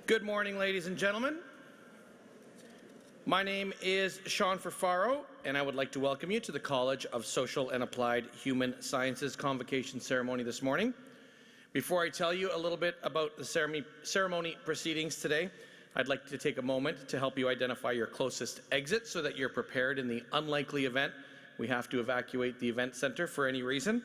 Good morning, ladies and gentlemen. My name is Sean Ferfaro, and I would like to welcome you to the College of Social and Applied Human Sciences Convocation ceremony this morning. Before I tell you a little bit about the ceremony proceedings today, I'd like to take a moment to help you identify your closest exit so that you're prepared in the unlikely event we have to evacuate the event center for any reason.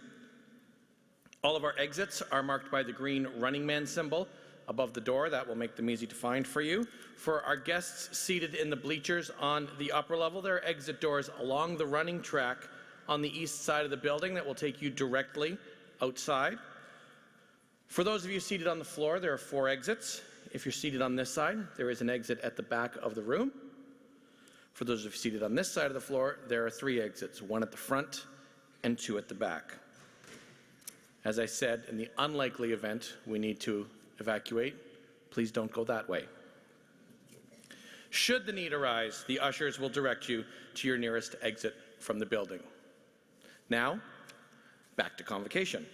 All of our exits are marked by the green Running Man symbol above the door. That will make them easy to find for you. For our guests seated in the bleachers on the upper level, there are exit doors along the running track on the east side of the building that will take you directly outside. For those of you seated on the floor, there are 4 exits. If you're seated on this side, there is an exit at the back of the room. For those of you seated on this side of the floor, there are 3 exits, 1 at the front and 2 at the back. As I said, in the unlikely event we need to evacuate, please don't go that way. Should the need arise, the ushers will direct you to your nearest exit from the building. Now, back to Convocation.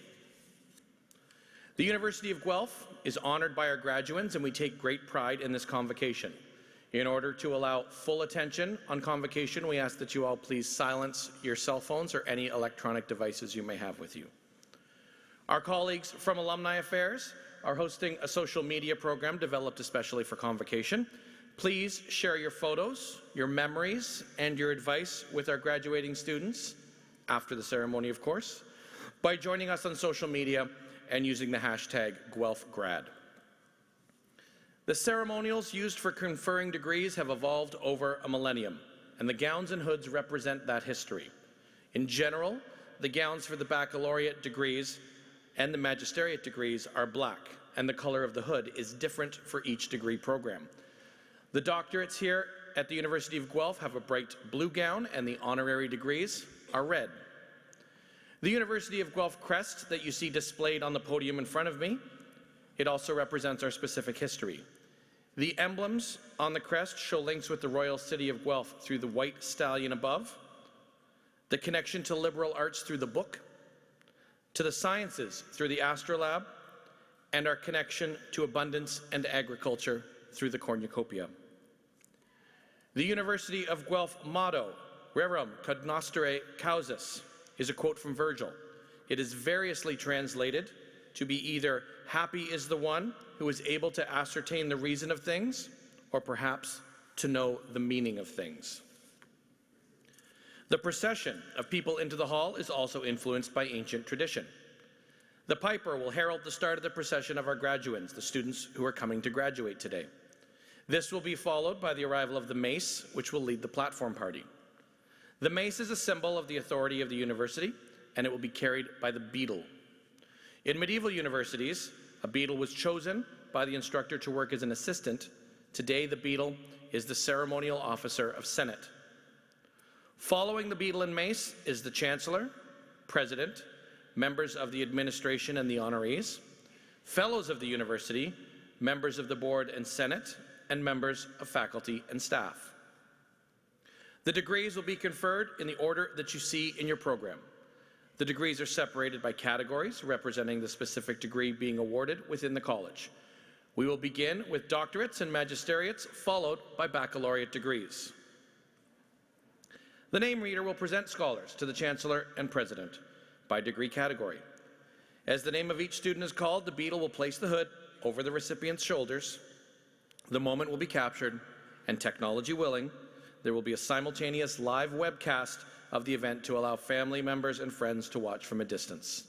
The University of Guelph is honored by our graduates, and we take great pride in this Convocation. In order to allow full attention on Convocation, we ask that you all please silence your cell phones or any electronic devices you may have with you. Our colleagues from Alumni Affairs are hosting a social media program developed especially for Convocation. Please share your photos, your memories, and your advice with our graduating students, after the ceremony, of course, by joining us on social media and using the hashtag #GuelphGrad. The ceremonials used for conferring degrees have evolved over a millennium, and the gowns and hoods represent that history. In general, the gowns for the baccalaureate degrees and the magisteriate degrees are black, and the color of the hood is different for each degree program. The doctorates here at the University of Guelph have a bright blue gown, and the honorary degrees are red. The University of Guelph crest that you see displayed on the podium in front of me, it also represents our specific history. The emblems on the crest show links with the royal city of Guelph through the white stallion above, the connection to liberal arts through the book, to the sciences through the astrolabe, and our connection to abundance and agriculture through the cornucopia. The University of Guelph motto, Rerum cognoscere causas, is a quote from Virgil. It is variously translated to be either happy is the one who is able to ascertain the reason of things, or perhaps to know the meaning of things. The procession of people into the hall is also influenced by ancient tradition. The piper will herald the start of the procession of our graduands, the students who are coming to graduate today. This will be followed by the arrival of the mace, which will lead the platform party. The mace is a symbol of the authority of the university, and it will be carried by the beadle. In medieval universities, a beadle was chosen by the instructor to work as an assistant. Today, the beadle is the ceremonial officer of Senate. Following the beadle and mace is the Chancellor, President, members of the administration and the honorees, fellows of the university, members of the board and Senate, and members of faculty and staff. The degrees will be conferred in the order that you see in your program. The degrees are separated by categories representing the specific degree being awarded within the college. We will begin with doctorates and magisteriates, followed by baccalaureate degrees. The name reader will present scholars to the Chancellor and President by degree category. As the name of each student is called, the beadle will place the hood over the recipient's shoulders. The moment will be captured, and technology willing, there will be a simultaneous live webcast of the event to allow family members and friends to watch from a distance.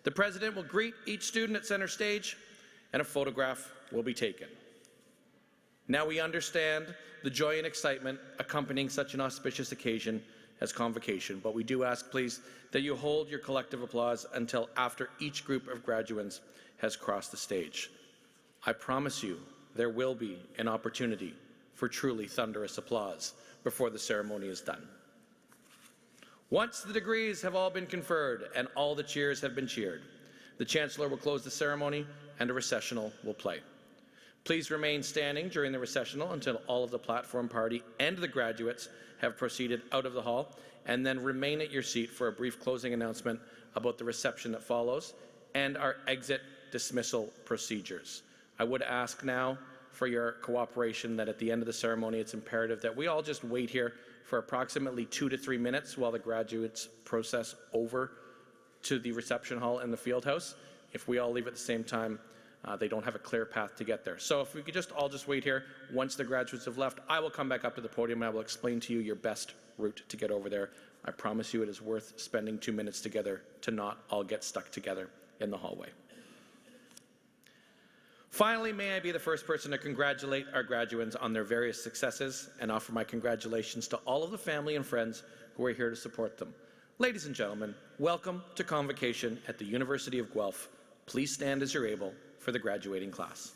The President will greet each student at center stage, and a photograph will be taken. Now we understand the joy and excitement accompanying such an auspicious occasion as Convocation, but we do ask, please, that you hold your collective applause until after each group of graduands has crossed the stage. I promise you there will be an opportunity for truly thunderous applause before the ceremony is done. Once the degrees have all been conferred and all the cheers have been cheered, the Chancellor will close the ceremony and a recessional will play. Please remain standing during the recessional until all of the platform party and the graduates have proceeded out of the hall, and then remain at your seat for a brief closing announcement about the reception that follows and our exit dismissal procedures. I would ask now for your cooperation that at the end of the ceremony, it's imperative that we all just wait here for approximately 2 to 3 minutes while the graduates process over to the reception hall in the field house. If we all leave at the same time, they don't have a clear path to get there. So if we could just all just wait here, once the graduates have left, I will come back up to the podium and I will explain to you your best route to get over there. I promise you it is worth spending 2 minutes together to not all get stuck together in the hallway. Finally, may I be the first person to congratulate our graduates on their various successes and offer my congratulations to all of the family and friends who are here to support them. Ladies and gentlemen, welcome to Convocation at the University of Guelph. Please stand as you're able for the graduating class.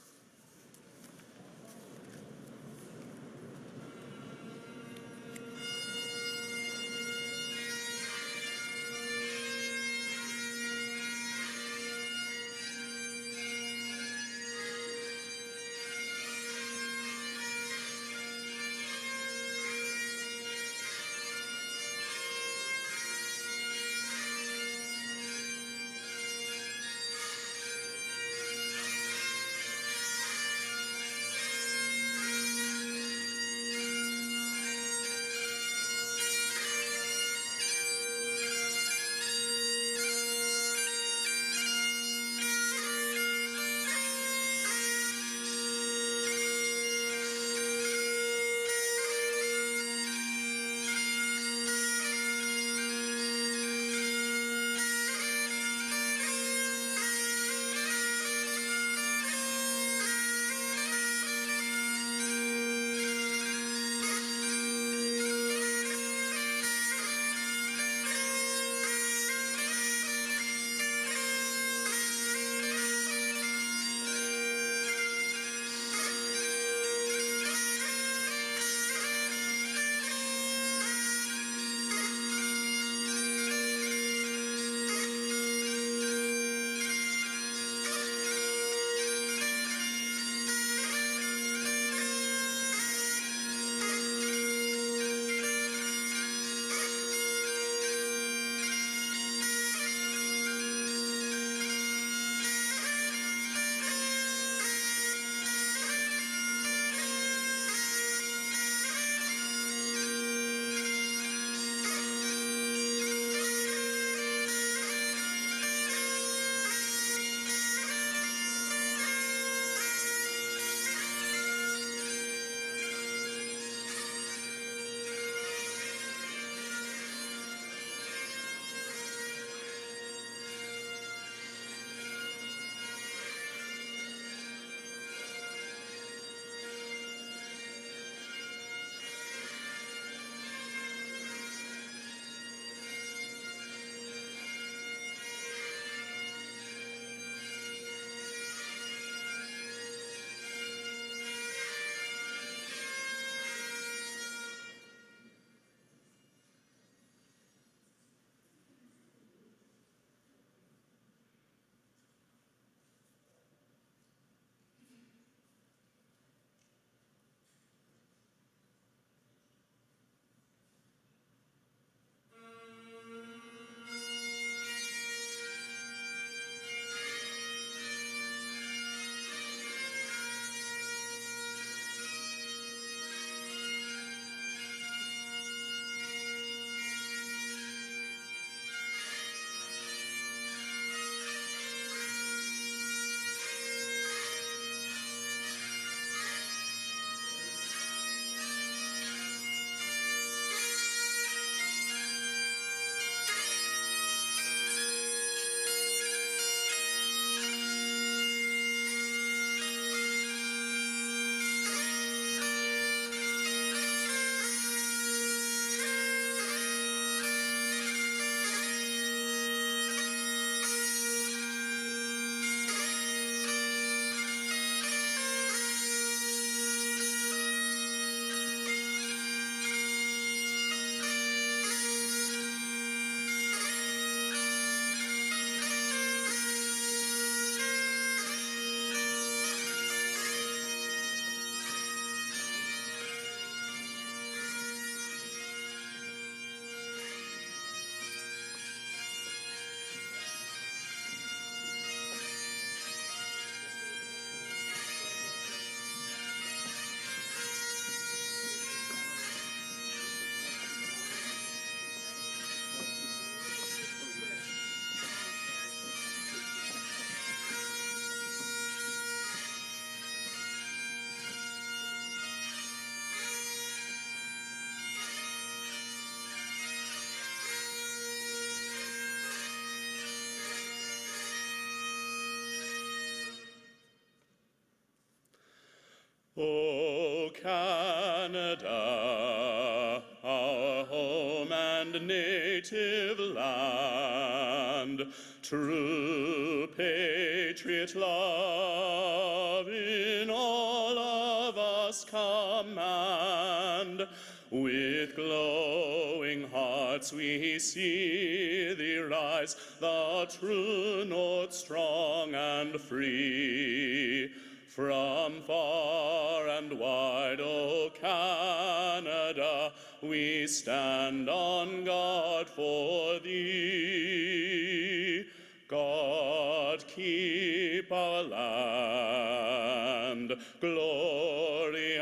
O Canada, our home and native land, true patriot love in all of us command. With glowing hearts we see thee rise, the true north strong and free. From far and wide, O Canada, we stand on guard for thee. God keep our land glorious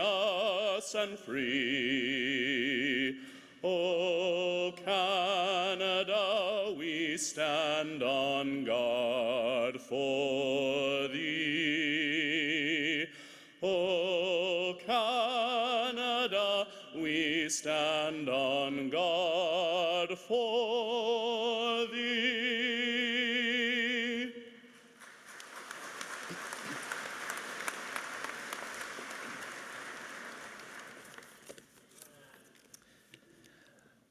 and free. O Canada, we stand on guard for thee. O Canada, we stand on guard for thee.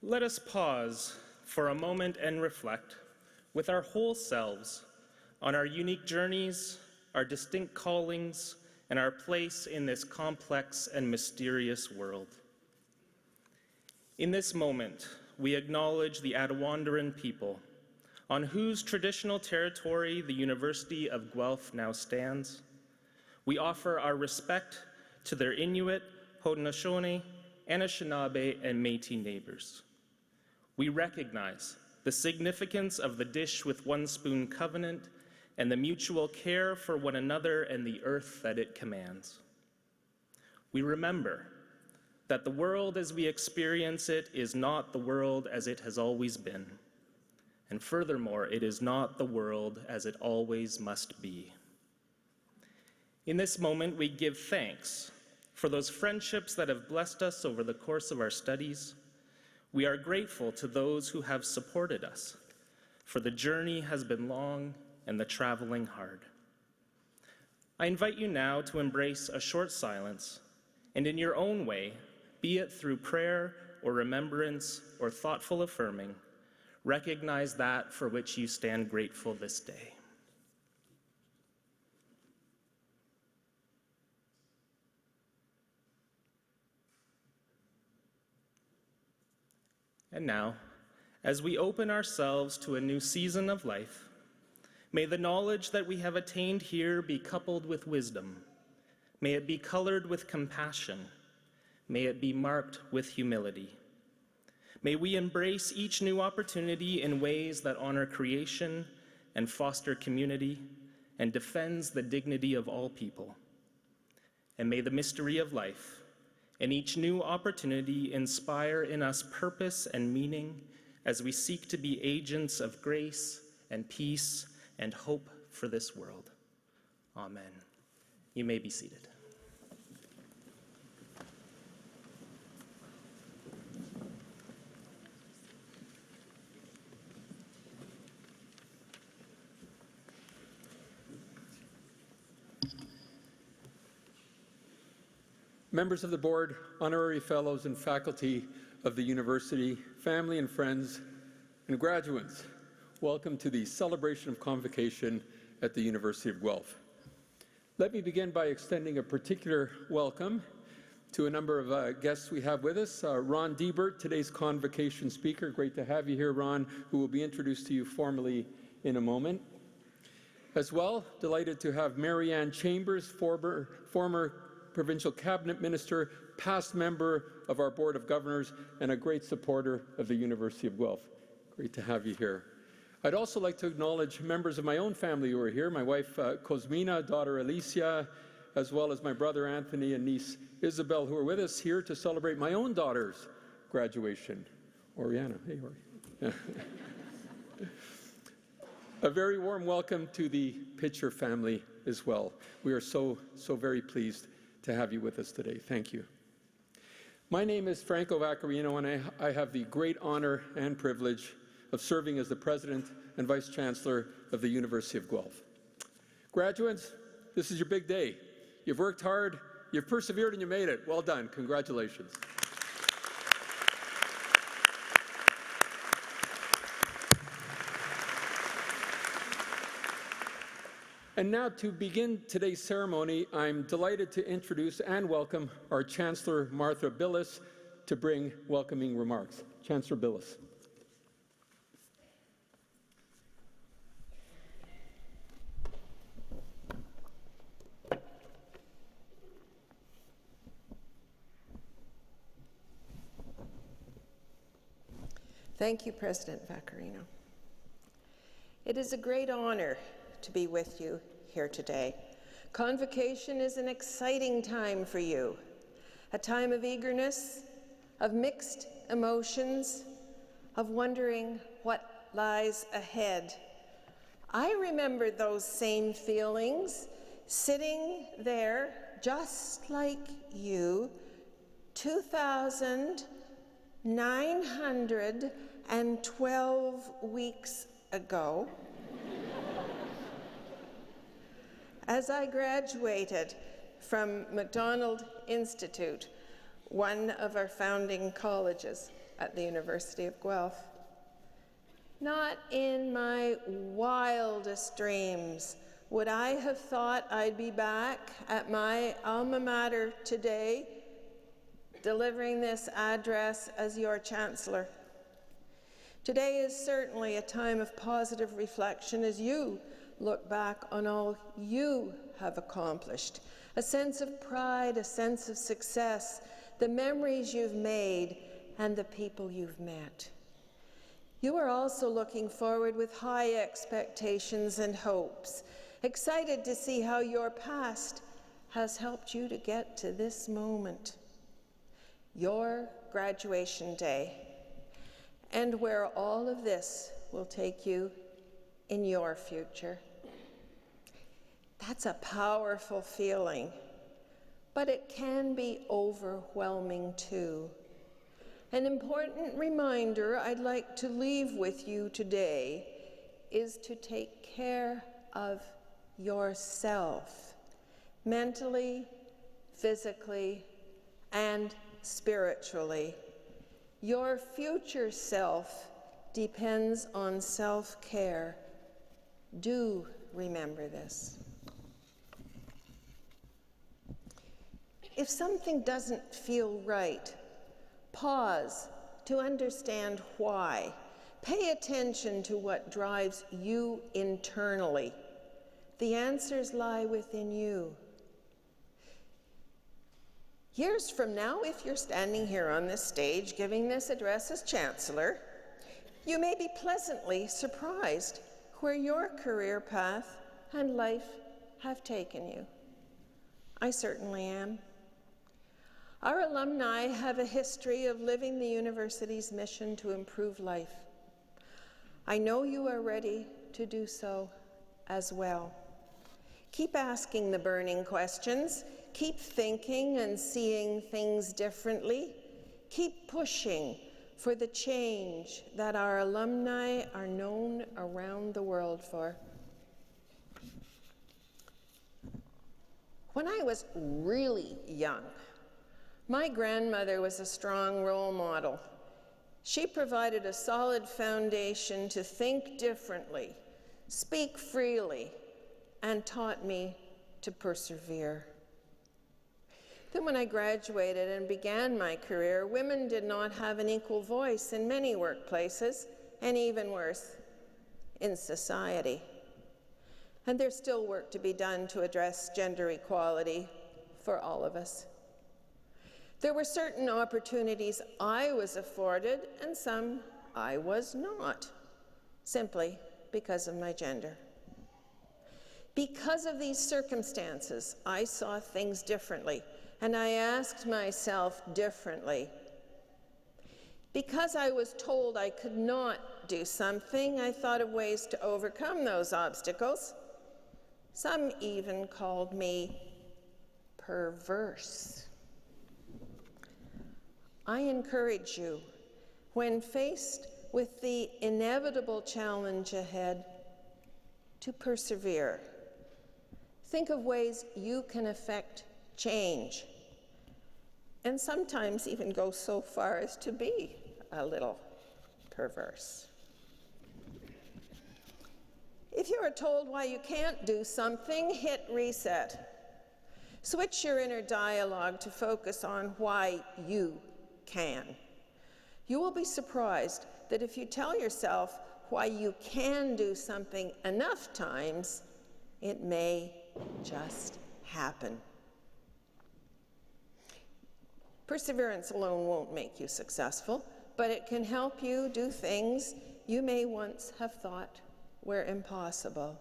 Let us pause for a moment and reflect with our whole selves on our unique journeys, our distinct callings, and our place in this complex and mysterious world. In this moment, we acknowledge the Attawandaron people, on whose traditional territory the University of Guelph now stands. We offer our respect to their Inuit, Haudenosaunee, Anishinaabe, and Métis neighbors. We recognize the significance of the dish with one spoon covenant and the mutual care for one another and the earth that it commands. We remember that the world as we experience it is not the world as it has always been. And furthermore, it is not the world as it always must be. In this moment, we give thanks for those friendships that have blessed us over the course of our studies. We are grateful to those who have supported us, for the journey has been long and the traveling hard. I invite you now to embrace a short silence, and in your own way, be it through prayer or remembrance or thoughtful affirming, recognize that for which you stand grateful this day. And now, as we open ourselves to a new season of life, may the knowledge that we have attained here be coupled with wisdom. May it be colored with compassion. May it be marked with humility. May we embrace each new opportunity in ways that honor creation and foster community and defends the dignity of all people. And may the mystery of life and each new opportunity inspire in us purpose and meaning as we seek to be agents of grace and peace and hope for this world. Amen. You may be seated. Members of the board, honorary fellows and faculty of the university, family and friends, and graduates, welcome to the celebration of Convocation at the University of Guelph. Let me begin by extending a particular welcome to a number of guests we have with us. Ron Diebert, today's Convocation speaker. Great to have you here, Ron, who will be introduced to you formally in a moment. As well, delighted to have Marianne Chambers, former Provincial Cabinet Minister, past member of our Board of Governors, and a great supporter of the University of Guelph. Great to have you here. I'd also like to acknowledge members of my own family who are here, my wife Cosmina, daughter Alicia, as well as my brother Anthony and niece Isabel, who are with us here to celebrate my own daughter's graduation. Oriana, hey Ori. A very warm welcome to the Pitcher family as well. We are so very pleased to have you with us today. Thank you. My name is Franco Vaccarino, and I have the great honor and privilege of serving as the President and Vice Chancellor of the University of Guelph. Graduates, this is your big day. You've worked hard, You've persevered and you made it. Well done. Congratulations. And now, to begin today's ceremony, I'm delighted to introduce and welcome our Chancellor, Martha Billis, to bring welcoming remarks. Chancellor Billis. Thank you, President Vaccarino. It is a great honor to be with you here today. Convocation is an exciting time for you, a time of eagerness, of mixed emotions, of wondering what lies ahead. I remember those same feelings sitting there just like you 2,912 weeks ago as I graduated from MacDonald Institute, one of our founding colleges at the University of Guelph. Not in my wildest dreams would I have thought I'd be back at my alma mater today, delivering this address as your Chancellor. Today is certainly a time of positive reflection as you look back on all you have accomplished, a sense of pride, a sense of success, the memories you've made, and the people you've met. You are also looking forward with high expectations and hopes, excited to see how your past has helped you to get to this moment, your graduation day, and where all of this will take you in your future. That's a powerful feeling, but it can be overwhelming too. An important reminder I'd like to leave with you today is to take care of yourself, mentally, physically, and spiritually. Your future self depends on self-care. Do remember this. If something doesn't feel right, pause to understand why. Pay attention to what drives you internally. The answers lie within you. Years from now, if you're standing here on this stage giving this address as Chancellor, you may be pleasantly surprised where your career path and life have taken you. I certainly am. Our alumni have a history of living the university's mission to improve life. I know you are ready to do so as well. Keep asking the burning questions. Keep thinking and seeing things differently. Keep pushing for the change that our alumni are known around the world for. When I was really young, my grandmother was a strong role model. She provided a solid foundation to think differently, speak freely, and taught me to persevere. Then when I graduated and began my career, women did not have an equal voice in many workplaces, and even worse, in society. And there's still work to be done to address gender equality for all of us. There were certain opportunities I was afforded and some I was not, simply because of my gender. Because of these circumstances, I saw things differently, and I asked myself differently. Because I was told I could not do something, I thought of ways to overcome those obstacles. Some even called me perverse. I encourage you, when faced with the inevitable challenge ahead, to persevere. Think of ways you can affect change, and sometimes even go so far as to be a little perverse. If you are told why you can't do something, hit reset. Switch your inner dialogue to focus on why you can. You will be surprised that if you tell yourself why you can do something enough times, it may just happen. Perseverance alone won't make you successful, but it can help you do things you may once have thought were impossible.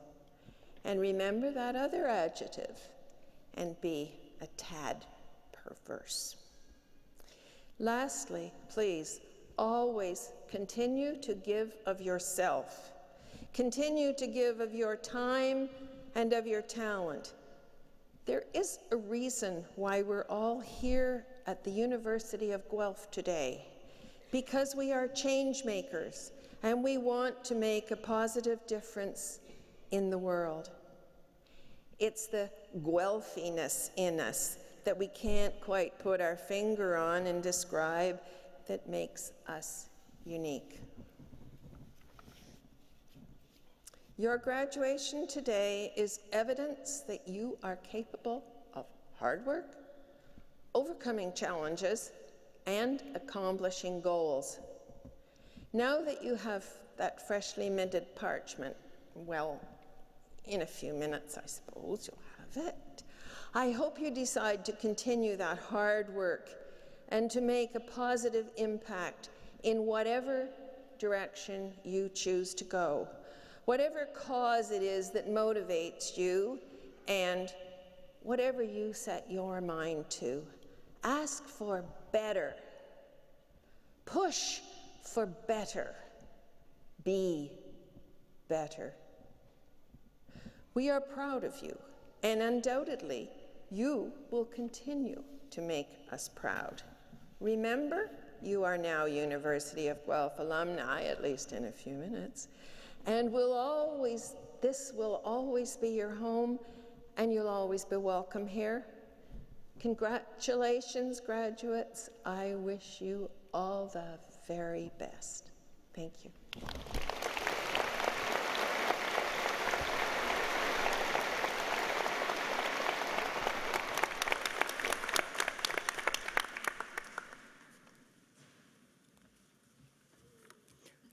And remember that other adjective, and be a tad perverse. Lastly, please, always continue to give of yourself. Continue to give of your time and of your talent. There is a reason why we're all here at the University of Guelph today, because we are change makers and we want to make a positive difference in the world. It's the Guelphiness in us that we can't quite put our finger on and describe that makes us unique. Your graduation today is evidence that you are capable of hard work, overcoming challenges, and accomplishing goals. Now that you have that freshly minted parchment, well, in a few minutes, I suppose you'll have it. I hope you decide to continue that hard work and to make a positive impact in whatever direction you choose to go, whatever cause it is that motivates you, and whatever you set your mind to. Ask for better. Push for better. Be better. We are proud of you, and undoubtedly, you will continue to make us proud. Remember, you are now University of Guelph alumni, at least in a few minutes, and this will always be your home, and you'll always be welcome here. Congratulations, graduates. I wish you all the very best. Thank you.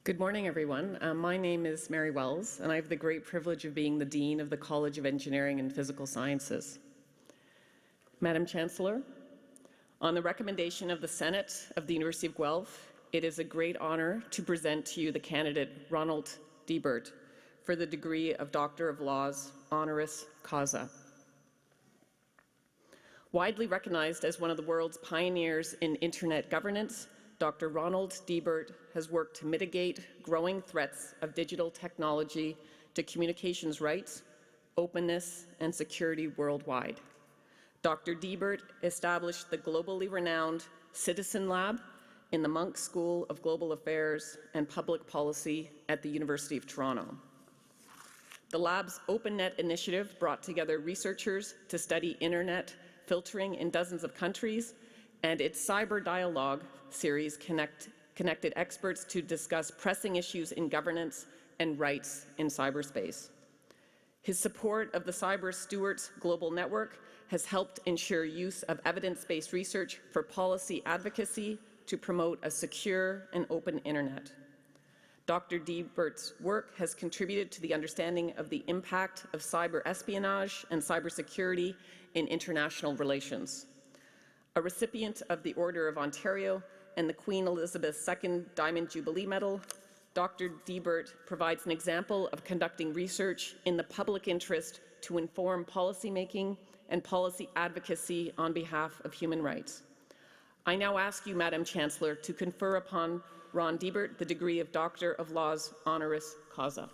Good morning, everyone. My name is Mary Wells, and I have the great privilege of being the Dean of the College of Engineering and Physical Sciences. Madam Chancellor, on the recommendation of the Senate of the University of Guelph, it is a great honor to present to you the candidate Ronald Diebert for the degree of Doctor of Laws, honoris causa. Widely recognized as one of the world's pioneers in internet governance, Dr. Ronald Diebert has worked to mitigate growing threats of digital technology to communications rights, openness, and security worldwide. Dr. Diebert established the globally renowned Citizen Lab in the Monk School of Global Affairs and Public Policy at the University of Toronto. The lab's OpenNet initiative brought together researchers to study internet filtering in dozens of countries, and its Cyber Dialogue series connected experts to discuss pressing issues in governance and rights in cyberspace. His support of the Cyber Stewards Global Network has helped ensure use of evidence-based research for policy advocacy to promote a secure and open internet. Dr. Diebert's work has contributed to the understanding of the impact of cyber espionage and cybersecurity in international relations. A recipient of the Order of Ontario and the Queen Elizabeth II Diamond Jubilee Medal, Dr. Diebert provides an example of conducting research in the public interest to inform policymaking and policy advocacy on behalf of human rights. I now ask you, Madam Chancellor, to confer upon Ron Diebert the degree of Doctor of Laws, honoris causa.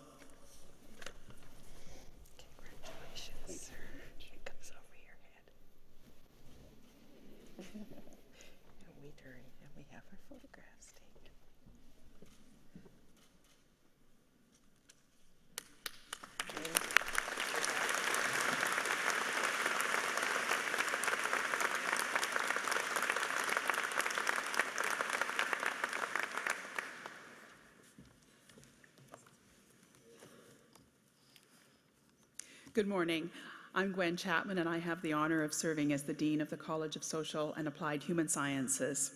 Congratulations, sir. It comes over your head. And we turn and we have our photographs taken. Good morning. I'm Gwen Chapman, and I have the honor of serving as the Dean of the College of Social and Applied Human Sciences.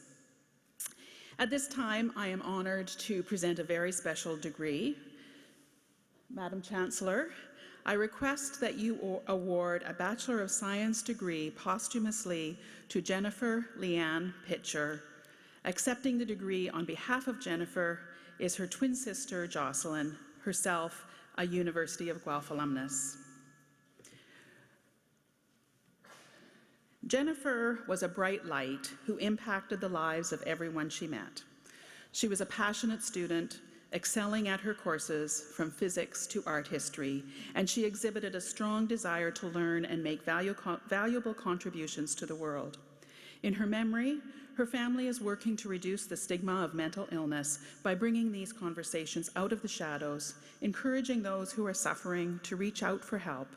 At this time, I am honored to present a very special degree. Madam Chancellor, I request that you award a Bachelor of Science degree posthumously to Jennifer Leanne Pitcher. Accepting the degree on behalf of Jennifer is her twin sister, Jocelyn, herself a University of Guelph alumnus. Jennifer was a bright light who impacted the lives of everyone she met. She was a passionate student, excelling at her courses from physics to art history, and she exhibited a strong desire to learn and make valuable contributions to the world. In her memory, her family is working to reduce the stigma of mental illness by bringing these conversations out of the shadows, encouraging those who are suffering to reach out for help.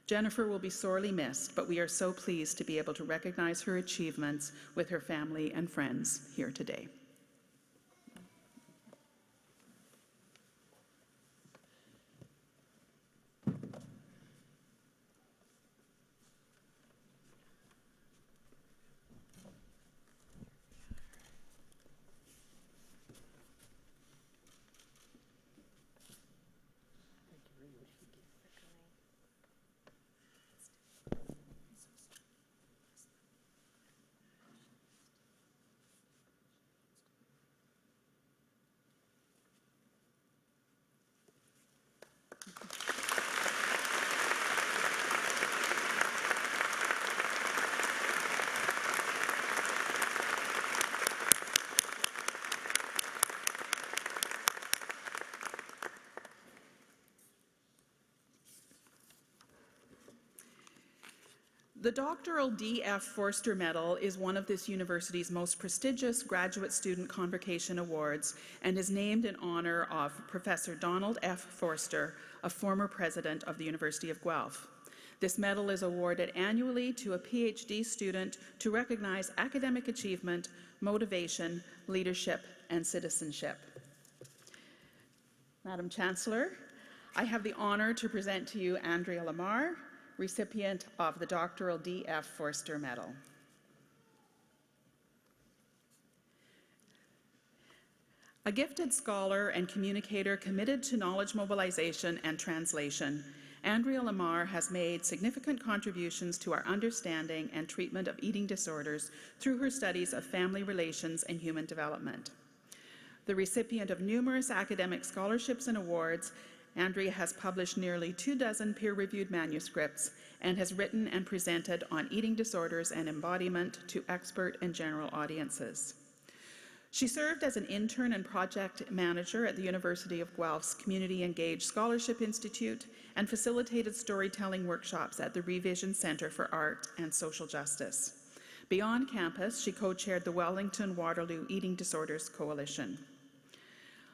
Jennifer will be sorely missed, but we are so pleased to be able to recognize her achievements with her family and friends here today. The Doctoral D.F. Forster Medal is one of this university's most prestigious graduate student convocation awards and is named in honor of Professor Donald F. Forster, a former president of the University of Guelph. This medal is awarded annually to a PhD student to recognize academic achievement, motivation, leadership, and citizenship. Madam Chancellor, I have the honor to present to you Andrea Lamar, recipient of the Doctoral D.F. Forster Medal. A gifted scholar and communicator committed to knowledge mobilization and translation, Andrea Lamar has made significant contributions to our understanding and treatment of eating disorders through her studies of family relations and human development. The recipient of numerous academic scholarships and awards, Andrea has published nearly 24 peer-reviewed manuscripts and has written and presented on eating disorders and embodiment to expert and general audiences. She served as an intern and project manager at the University of Guelph's Community Engaged Scholarship Institute and facilitated storytelling workshops at the Revision Centre for Art and Social Justice. Beyond campus, she co-chaired the Wellington-Waterloo Eating Disorders Coalition.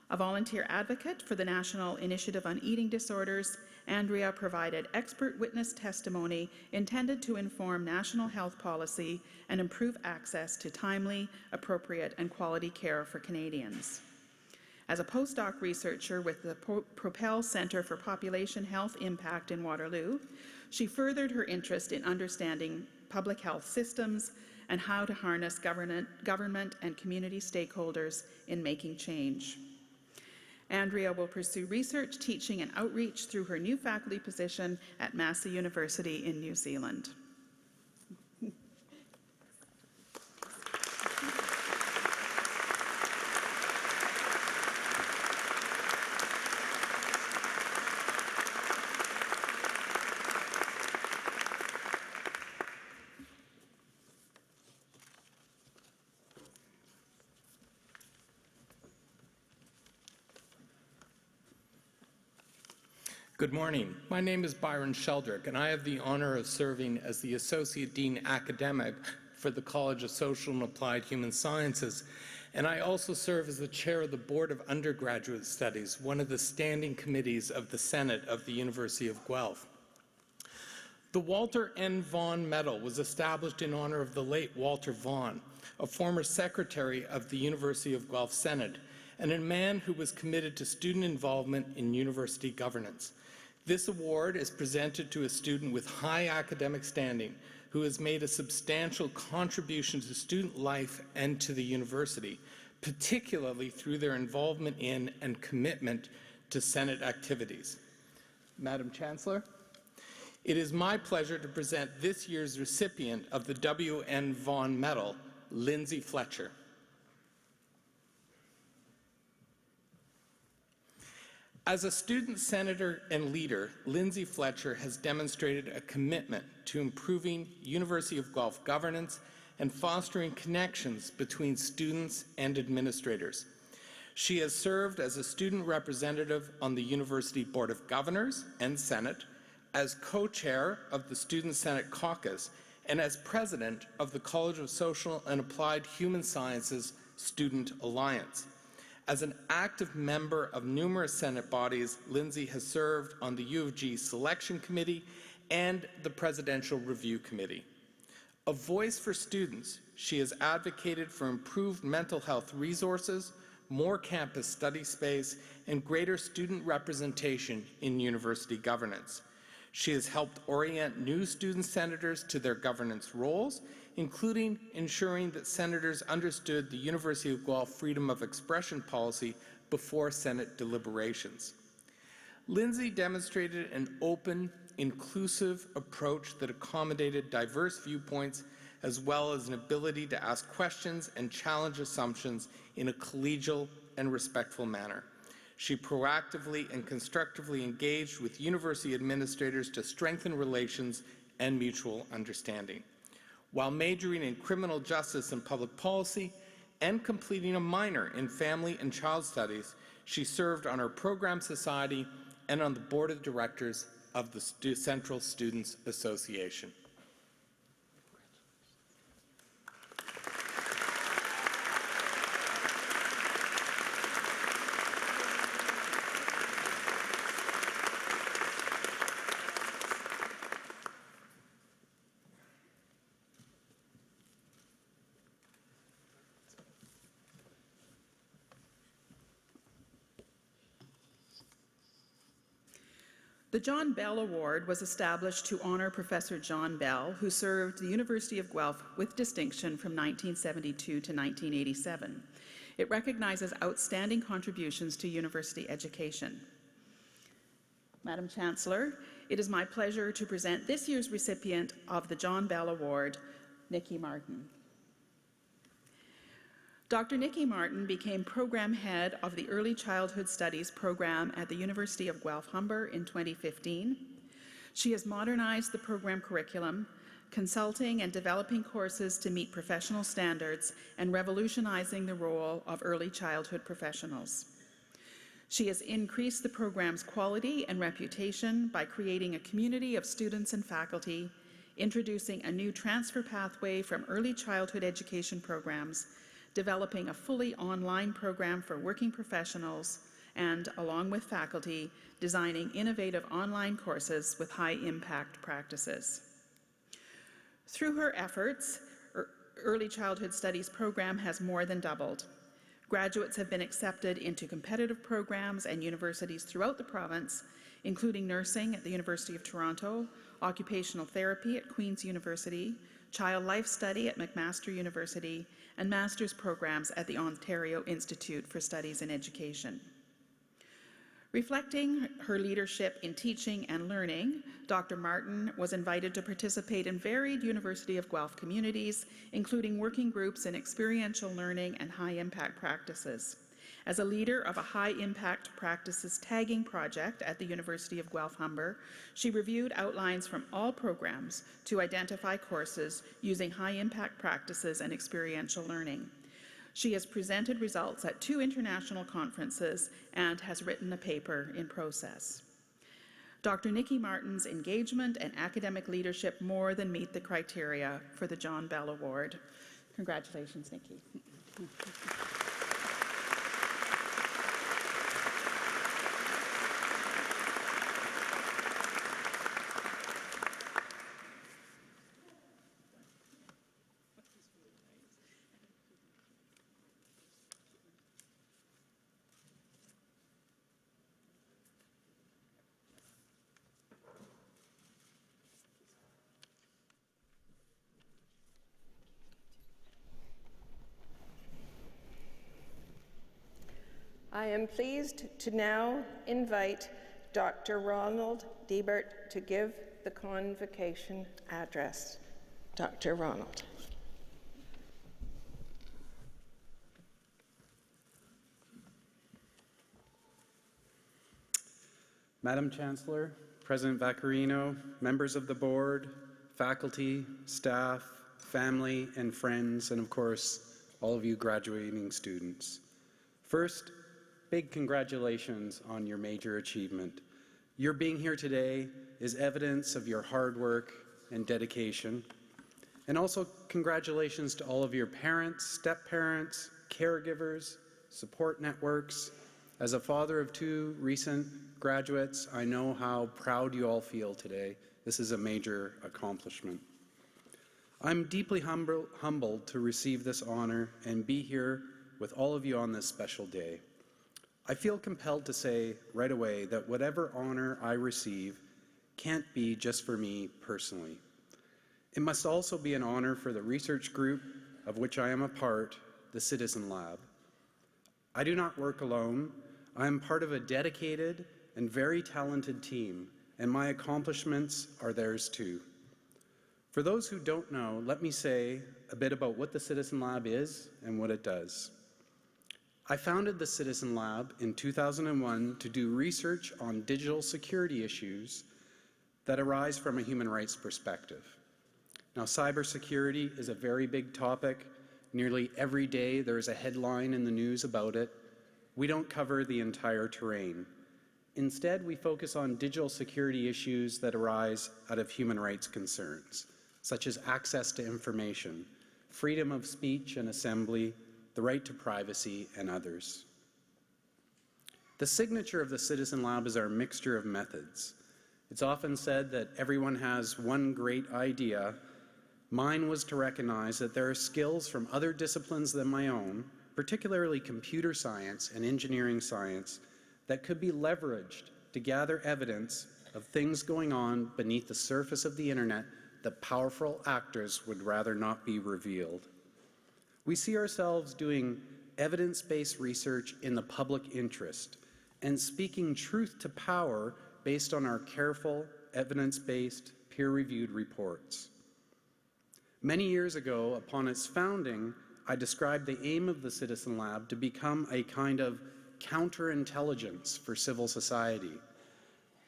A volunteer advocate for the National Initiative on Eating Disorders, Andrea provided expert witness testimony intended to inform national health policy and improve access to timely, appropriate, and quality care for Canadians. As a postdoc researcher with the Propel Centre for Population Health Impact in Waterloo, she furthered her interest in understanding public health systems and how to harness government and community stakeholders in making change. Andrea will pursue research, teaching, and outreach through her new faculty position at Massey University in New Zealand. Good morning. My name is Byron Sheldrick, and I have the honor of serving as the Associate Dean Academic for the College of Social and Applied Human Sciences, and I also serve as the chair of the Board of Undergraduate Studies, one of the standing committees of the Senate of the University of Guelph. The Walter N. Vaughan Medal was established in honor of the late Walter Vaughan, a former secretary of the University of Guelph Senate, and a man who was committed to student involvement in university governance. This award is presented to a student with high academic standing who has made a substantial contribution to student life and to the university, particularly through their involvement in and commitment to Senate activities. Madam Chancellor, it is my pleasure to present this year's recipient of the W.N. Vaughan Medal, Lindsay Fletcher. As a student senator and leader, Lindsay Fletcher has demonstrated a commitment to improving University of Guelph governance and fostering connections between students and administrators. She has served as a student representative on the University Board of Governors and Senate, as co-chair of the Student Senate Caucus, and as president of the College of Social and Applied Human Sciences Student Alliance. As an active member of numerous Senate bodies, Lindsay has served on the U of G Selection Committee and the Presidential Review Committee. A voice for students, she has advocated for improved mental health resources, more campus study space, and greater student representation in university governance. She has helped orient new student senators to their governance roles, including ensuring that senators understood the University of Guelph freedom of expression policy before Senate deliberations. Lindsay demonstrated an open, inclusive approach that accommodated diverse viewpoints, as well as an ability to ask questions and challenge assumptions in a collegial and respectful manner. She proactively and constructively engaged with university administrators to strengthen relations and mutual understanding. While majoring in criminal justice and public policy and completing a minor in family and child studies, she served on our program society and on the board of directors of the Central Students Association. The John Bell Award was established to honor Professor John Bell, who served the University of Guelph with distinction from 1972 to 1987. It recognizes outstanding contributions to university education. Madam Chancellor, it is my pleasure to present this year's recipient of the John Bell Award, Nikki Martin. Dr. Nikki Martin became program head of the Early Childhood Studies program at the University of Guelph-Humber in 2015. She has modernized the program curriculum, consulting and developing courses to meet professional standards, and revolutionizing the role of early childhood professionals. She has increased the program's quality and reputation by creating a community of students and faculty, introducing a new transfer pathway from early childhood education programs, developing a fully online program for working professionals, and, along with faculty, designing innovative online courses with high-impact practices. Through her efforts, Early Childhood Studies program has more than doubled. Graduates have been accepted into competitive programs and universities throughout the province, including nursing at the University of Toronto, occupational therapy at Queen's University, child life study at McMaster University, and master's programs at the Ontario Institute for Studies in Education. Reflecting her leadership in teaching and learning, Dr. Martin was invited to participate in varied University of Guelph communities, including working groups in experiential learning and high-impact practices. As a leader of a high-impact practices tagging project at the University of Guelph-Humber, she reviewed outlines from all programs to identify courses using high-impact practices and experiential learning. She has presented results at 2 international conferences and has written a paper in process. Dr. Nikki Martin's engagement and academic leadership more than meet the criteria for the John Bell Award. Congratulations, Nikki. I am pleased to now invite Dr. Ronald Diebert to give the Convocation address. Dr. Ronald. Madam Chancellor, President Vaccarino, members of the board, faculty, staff, family, and friends, and of course, all of you graduating students. First, big congratulations on your major achievement. Your being here today is evidence of your hard work and dedication. And also congratulations to all of your parents, step-parents, caregivers, support networks. As a father of 2 recent graduates, I know how proud you all feel today. This is a major accomplishment. I'm deeply humbled to receive this honor and be here with all of you on this special day. I feel compelled to say right away that whatever honor I receive can't be just for me personally. It must also be an honor for the research group of which I am a part, the Citizen Lab. I do not work alone. I am part of a dedicated and very talented team, and my accomplishments are theirs too. For those who don't know, let me say a bit about what the Citizen Lab is and what it does. I founded the Citizen Lab in 2001 to do research on digital security issues that arise from a human rights perspective. Now, cybersecurity is a very big topic. Nearly every day there is a headline in the news about it. We don't cover the entire terrain. Instead, we focus on digital security issues that arise out of human rights concerns, such as access to information, freedom of speech and assembly, the right to privacy, and others. The signature of the Citizen Lab is our mixture of methods. It's often said that everyone has one great idea. Mine was to recognize that there are skills from other disciplines than my own, particularly computer science and engineering science, that could be leveraged to gather evidence of things going on beneath the surface of the internet that powerful actors would rather not be revealed. We see ourselves doing evidence-based research in the public interest and speaking truth to power based on our careful, evidence-based, peer-reviewed reports. Many years ago, upon its founding, I described the aim of the Citizen Lab to become a kind of counterintelligence for civil society.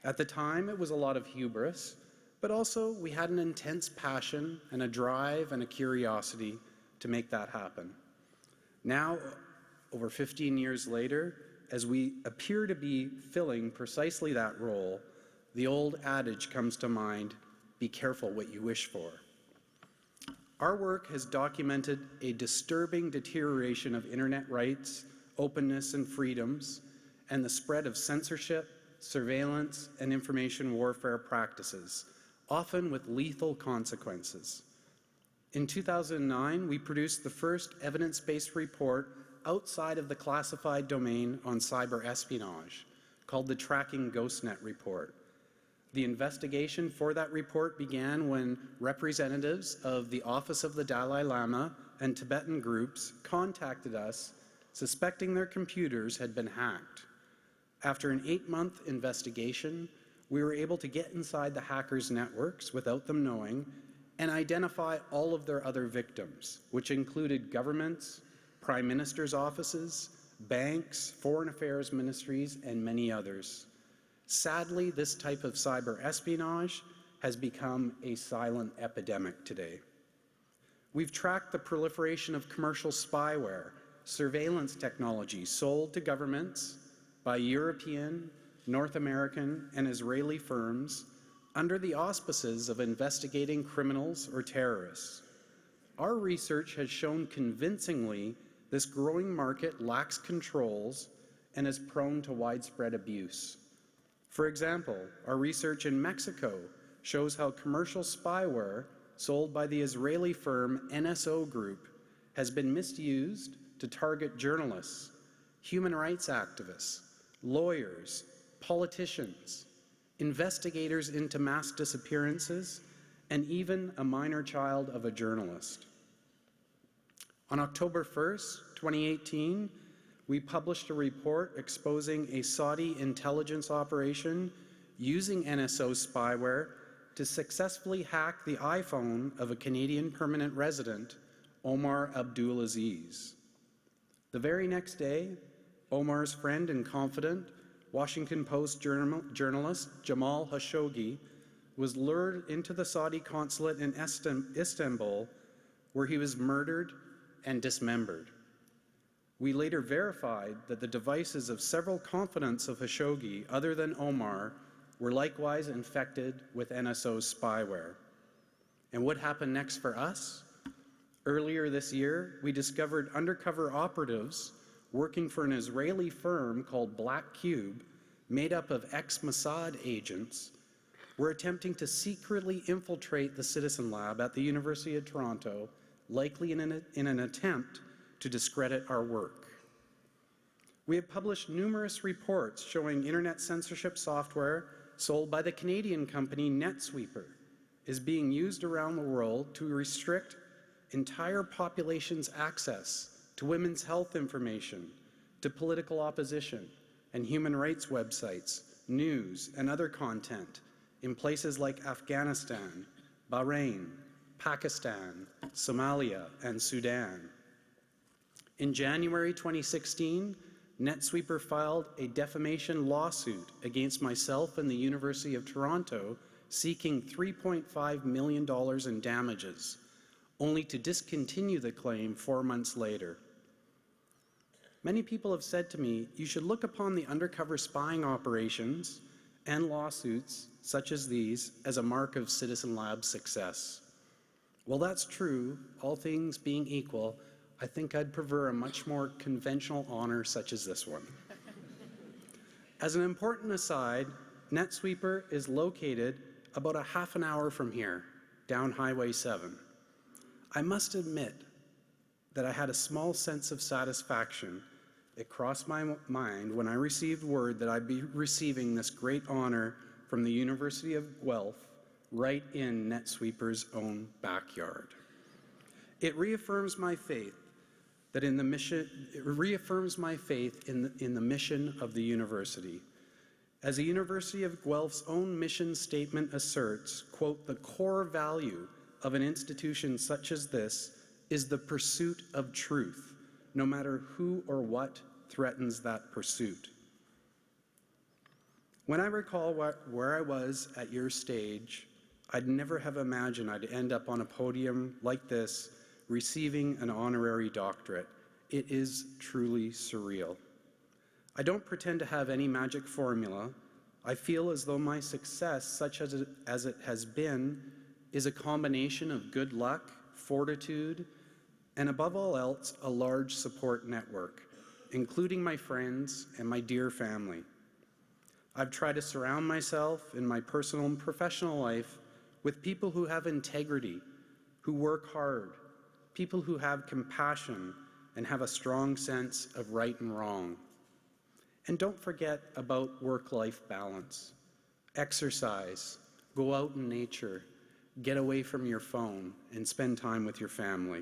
At the time, it was a lot of hubris, but also we had an intense passion and a drive and a curiosity to make that happen. Now, over 15 years later, as we appear to be filling precisely that role, the old adage comes to mind, be careful what you wish for. Our work has documented a disturbing deterioration of internet rights, openness and freedoms, and the spread of censorship, surveillance, and information warfare practices, often with lethal consequences. In 2009, we produced the first evidence-based report outside of the classified domain on cyber espionage, called the Tracking GhostNet Report. The investigation for that report began when representatives of the Office of the Dalai Lama and Tibetan groups contacted us, suspecting their computers had been hacked. After an 8-month investigation, we were able to get inside the hackers' networks without them knowing and identify all of their other victims, which included governments, prime ministers' offices, banks, foreign affairs ministries, and many others. Sadly, this type of cyber espionage has become a silent epidemic today. We've tracked the proliferation of commercial spyware, surveillance technology sold to governments by European, North American, and Israeli firms under the auspices of investigating criminals or terrorists. Our research has shown convincingly this growing market lacks controls and is prone to widespread abuse. For example, our research in Mexico shows how commercial spyware sold by the Israeli firm NSO Group has been misused to target journalists, human rights activists, lawyers, politicians, investigators into mass disappearances, and even a minor child of a journalist. On October 1st, 2018, we published a report exposing a Saudi intelligence operation using NSO spyware to successfully hack the iPhone of a Canadian permanent resident, Omar Abdulaziz. The very next day, Omar's friend and confidant, Washington Post journalist Jamal Khashoggi, was lured into the Saudi consulate in Istanbul, where he was murdered and dismembered. We later verified that the devices of several confidants of Khashoggi, other than Omar, were likewise infected with NSO spyware. And what happened next for us? Earlier this year, we discovered undercover operatives working for an Israeli firm called Black Cube, made up of ex-Mossad agents, were attempting to secretly infiltrate the Citizen Lab at the University of Toronto, likely in an attempt to discredit our work. We have published numerous reports showing internet censorship software sold by the Canadian company NetSweeper is being used around the world to restrict entire populations' access to women's health information, to political opposition and human rights websites, news, and other content in places like Afghanistan, Bahrain, Pakistan, Somalia, and Sudan. In January 2016, NetSweeper filed a defamation lawsuit against myself and the University of Toronto, seeking $3.5 million in damages, only to discontinue the claim 4 months later. Many people have said to me, you should look upon the undercover spying operations and lawsuits such as these as a mark of Citizen Lab's success. Well, that's true. All things being equal, I think I'd prefer a much more conventional honor such as this one. As an important aside, NetSweeper is located about a half an hour from here, down Highway 7. I must admit that I had a small sense of satisfaction. It crossed my mind when I received word that I'd be receiving this great honor from the University of Guelph right in NetSweeper's own backyard. It reaffirms my faith that in the mission, in the mission of the university. As the University of Guelph's own mission statement asserts, quote, the core value of an institution such as this is the pursuit of truth, no matter who or what threatens that pursuit. When I recall where I was at your stage, I'd never have imagined I'd end up on a podium like this, receiving an honorary doctorate. It is truly surreal. I don't pretend to have any magic formula. I feel as though my success, such as it has been, is a combination of good luck, fortitude, and above all else, a large support network, including my friends and my dear family. I've tried to surround myself in my personal and professional life with people who have integrity, who work hard, people who have compassion and have a strong sense of right and wrong. And don't forget about work-life balance. Exercise, go out in nature, get away from your phone, and spend time with your family.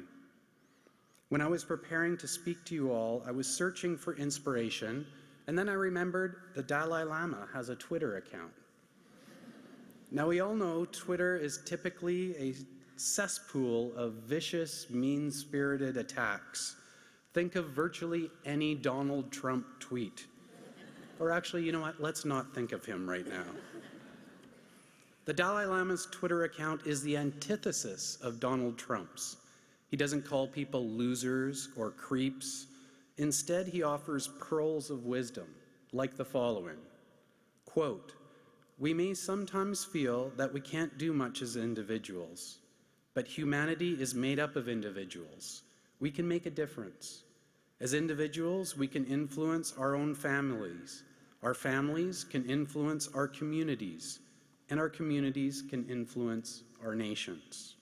When I was preparing to speak to you all, I was searching for inspiration, and then I remembered the Dalai Lama has a Twitter account. Now, we all know Twitter is typically a cesspool of vicious, mean-spirited attacks. Think of virtually any Donald Trump tweet. Or actually, you know what? Let's not think of him right now. The Dalai Lama's Twitter account is the antithesis of Donald Trump's. He doesn't call people losers or creeps. Instead, he offers pearls of wisdom, like the following. Quote, we may sometimes feel that we can't do much as individuals, but humanity is made up of individuals. We can make a difference. As individuals, we can influence our own families. Our families can influence our communities, and our communities can influence our nations.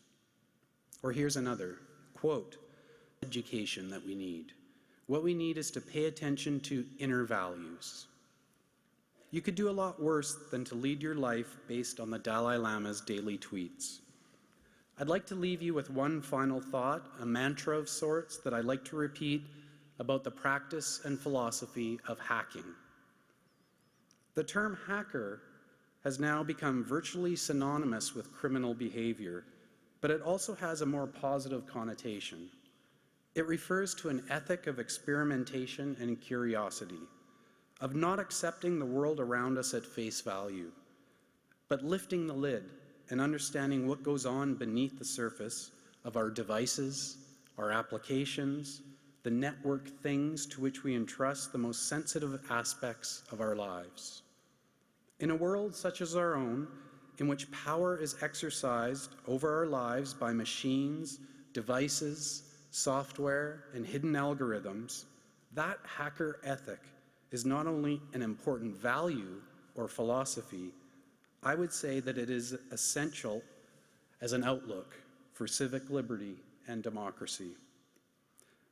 Or here's another, quote, education that we need. What we need is to pay attention to inner values. You could do a lot worse than to lead your life based on the Dalai Lama's daily tweets. I'd like to leave you with one final thought, a mantra of sorts that I'd like to repeat about the practice and philosophy of hacking. The term hacker has now become virtually synonymous with criminal behavior, but it also has a more positive connotation. It refers to an ethic of experimentation and curiosity, of not accepting the world around us at face value, but lifting the lid and understanding what goes on beneath the surface of our devices, our applications, the network things to which we entrust the most sensitive aspects of our lives. In a world such as our own, in which power is exercised over our lives by machines, devices, software, and hidden algorithms, that hacker ethic is not only an important value or philosophy, I would say that it is essential as an outlook for civic liberty and democracy.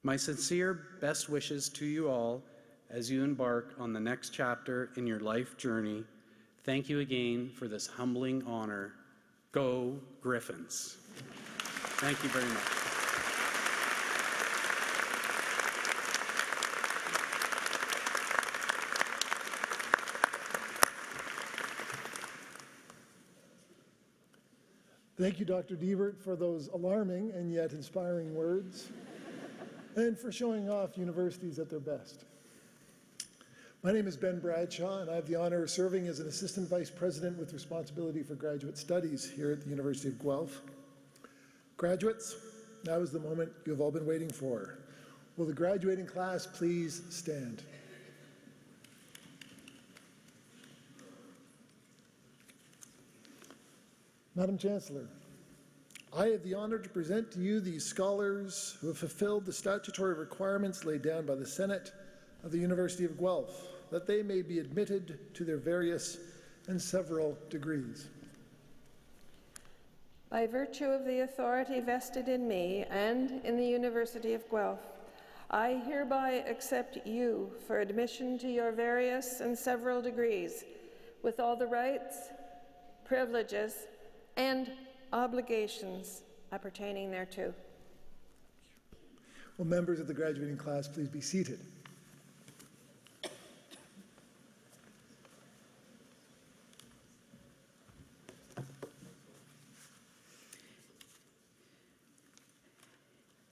My sincere best wishes to you all as you embark on the next chapter in your life journey. Thank you again for this humbling honor. Go Griffins. Thank you very much. Thank you, Dr. Diebert, for those alarming and yet inspiring words, and for showing off universities at their best. My name is Ben Bradshaw, and I have the honor of serving as an Assistant Vice President with responsibility for graduate studies here at the University of Guelph. Graduates, now is the moment you have all been waiting for. Will the graduating class please stand? Madam Chancellor, I have the honor to present to you these scholars who have fulfilled the statutory requirements laid down by the Senate of the University of Guelph, that they may be admitted to their various and several degrees. By virtue of the authority vested in me and in the University of Guelph, I hereby accept you for admission to your various and several degrees, with all the rights, privileges, and obligations appertaining thereto. Will members of the graduating class please be seated?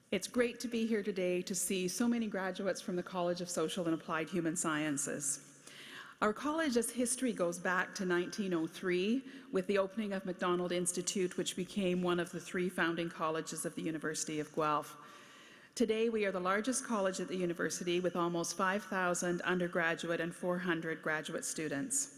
It's great to be here today to see so many graduates from the College of Social and Applied Human Sciences. Our college's history goes back to 1903 with the opening of Macdonald Institute, which became one of the 3 founding colleges of the University of Guelph. Today, we are the largest college at the university with almost 5,000 undergraduate and 400 graduate students.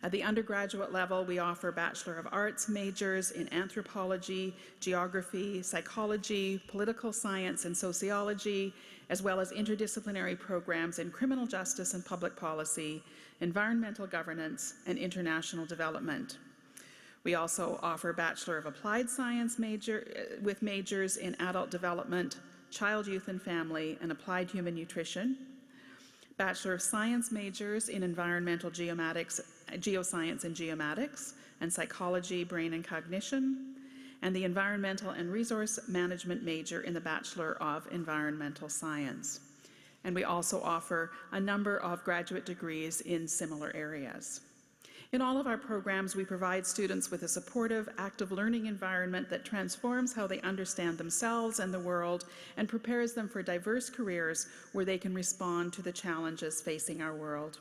At the undergraduate level, we offer Bachelor of Arts majors in anthropology, geography, psychology, political science, and sociology, as well as interdisciplinary programs in criminal justice and public policy, environmental governance, and international development. We also offer Bachelor of Applied Science with majors in adult development, child, youth, and family, and applied human nutrition, Bachelor of Science majors in environmental geoscience and geomatics, and psychology, brain, and cognition, and the environmental and resource management major in the Bachelor of Environmental Science. And we also offer a number of graduate degrees in similar areas. In all of our programs, we provide students with a supportive, active learning environment that transforms how they understand themselves and the world and prepares them for diverse careers where they can respond to the challenges facing our world.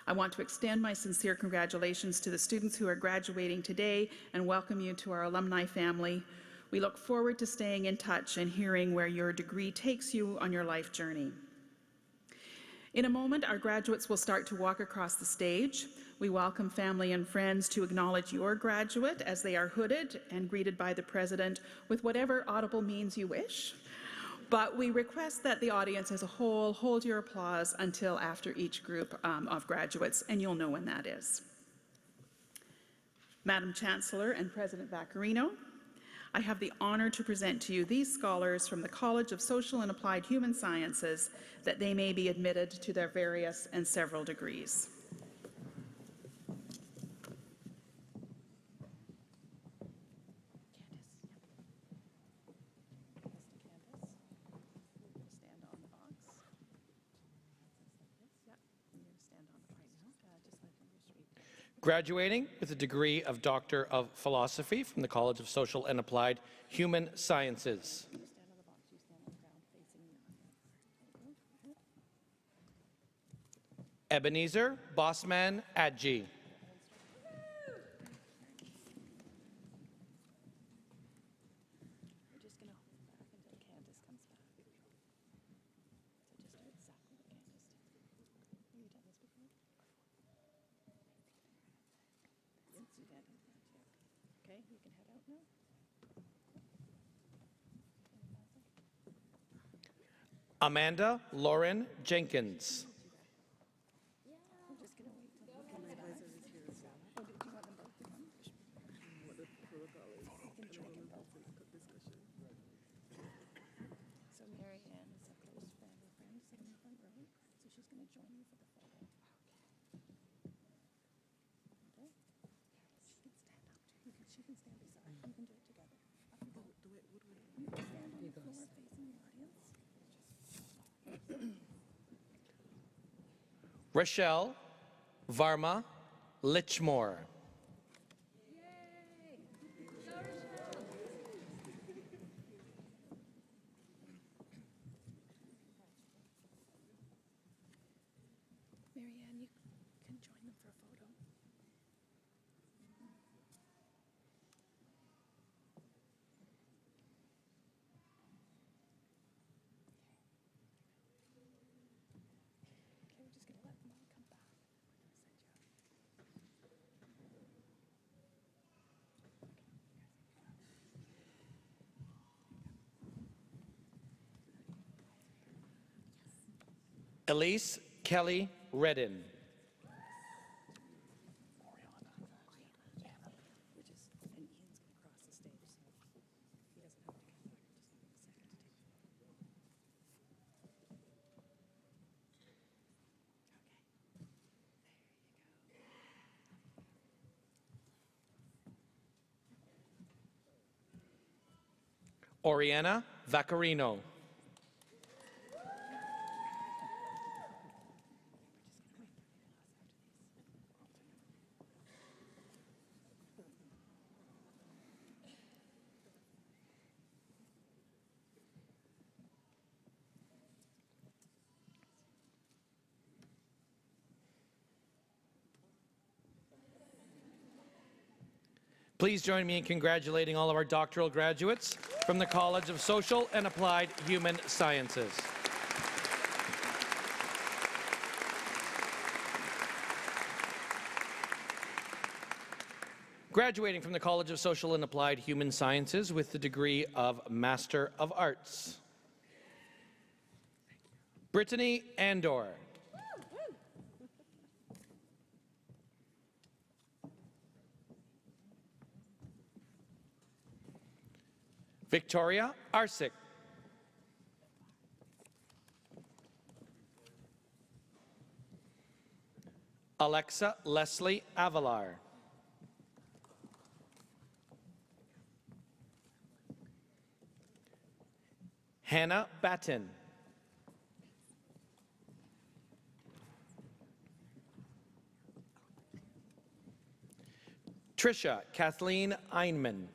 I want to extend my sincere congratulations to the students who are graduating today and welcome you to our alumni family. We look forward to staying in touch and hearing where your degree takes you on your life journey. In a moment, our graduates will start to walk across the stage. We welcome family and friends to acknowledge your graduate as they are hooded and greeted by the President with whatever audible means you wish. But we request that the audience as a whole hold your applause until after each group of graduates, and you'll know when that is. Madam Chancellor and President Vaccarino, I have the honor to present to you these scholars from the College of Social and Applied Human Sciences that they may be admitted to their various and several degrees. Stand on the box. Graduating with a degree of Doctor of Philosophy from the College of Social and Applied Human Sciences. Ebenezer Bossman Adji. Amanda Lauren Jenkins. Rochelle Varma Lichmore. Marianne, you can join them for a photo. Okay, we're just going to let them all come back. Elise Kelly Redden. Oriana Vaccarino. Please join me in congratulating all of our doctoral graduates from the College of Social and Applied Human Sciences. Graduating from the College of Social and Applied Human Sciences with the degree of Master of Arts. Brittany Andor. Victoria Arsick. Alexa Leslie Avalar. Hannah Batten. Trisha Kathleen Einman.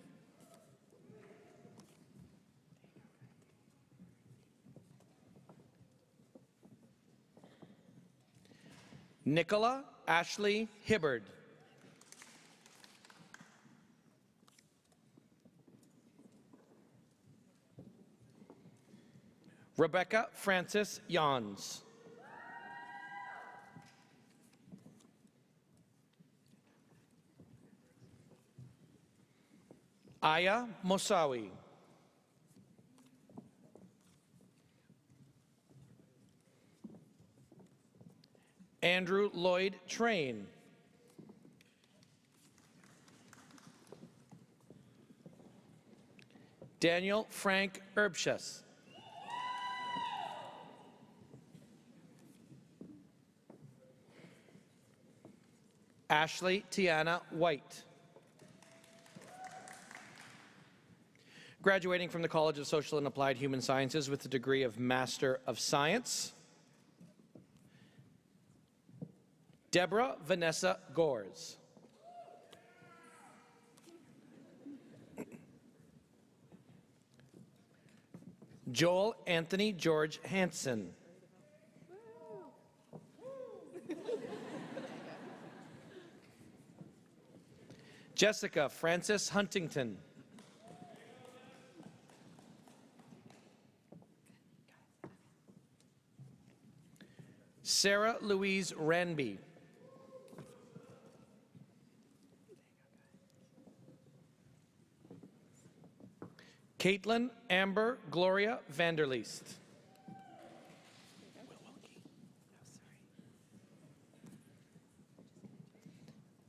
Nicola Ashley Hibbard. Rebecca Francis Yons. Aya Mosawi. Andrew Lloyd Train. Daniel Frank Erbsches. Ashley Tiana White. Graduating from the College of Social and Applied Human Sciences with the degree of Master of Science. Deborah Vanessa Gores. Joel Anthony George Hansen. Jessica Frances Huntington. Sarah Louise Ranby. Caitlin Amber Gloria Vanderleest.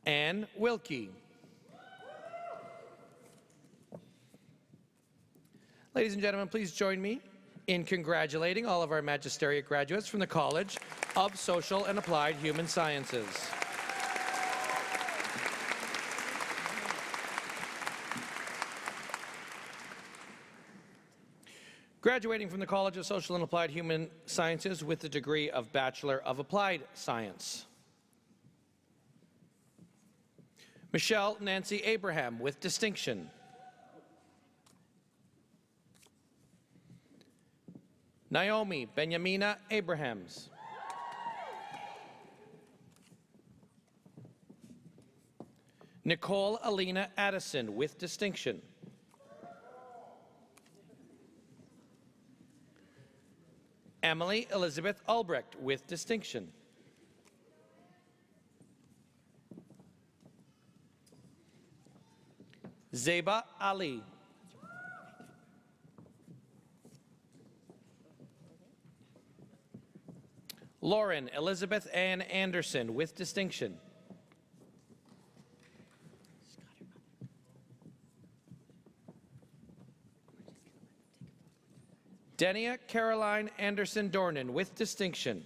Anne Wilkie. Ladies and gentlemen, please join me in congratulating all of our magisteriate graduates from the College of Social and Applied Human Sciences. Graduating from the College of Social and Applied Human Sciences with the degree of Bachelor of Applied Science. Michelle Nancy Abraham with distinction. Naomi Benjamina Abrahams. Nicole Alina Addison with distinction. Emily Elizabeth Albrecht with distinction. Zeba Ali. Lauren Elizabeth Ann Anderson with distinction. Denia Caroline Anderson Dornan with distinction.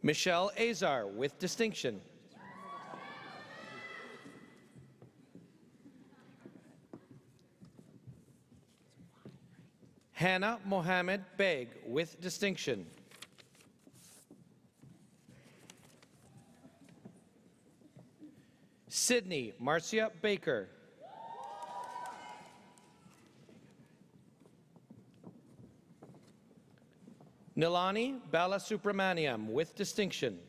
Michelle Azar with distinction. Hannah Mohammed Beg with distinction. Sydney Marcia Baker. Nilani Balasubramaniam with distinction.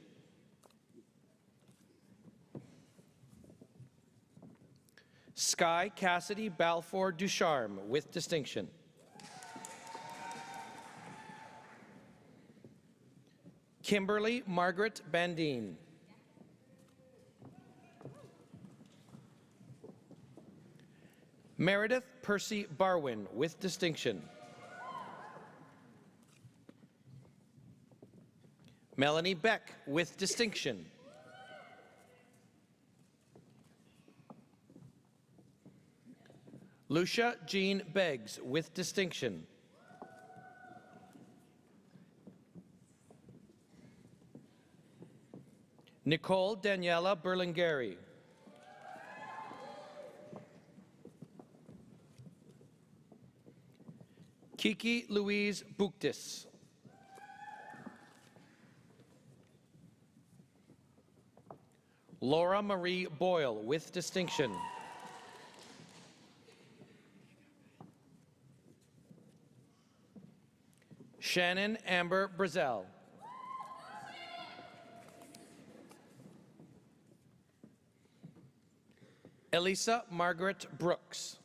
Sky Cassidy Balfour Ducharme with distinction. Kimberly Margaret Bandine. Meredith Percy Barwin with distinction. Melanie Beck with distinction. Lucia Jean Beggs with distinction. Nicole Daniela Berlingeri. Kiki Louise Buktis. Laura Marie Boyle with distinction. Shannon Amber Brazel. Elisa Margaret Brooks.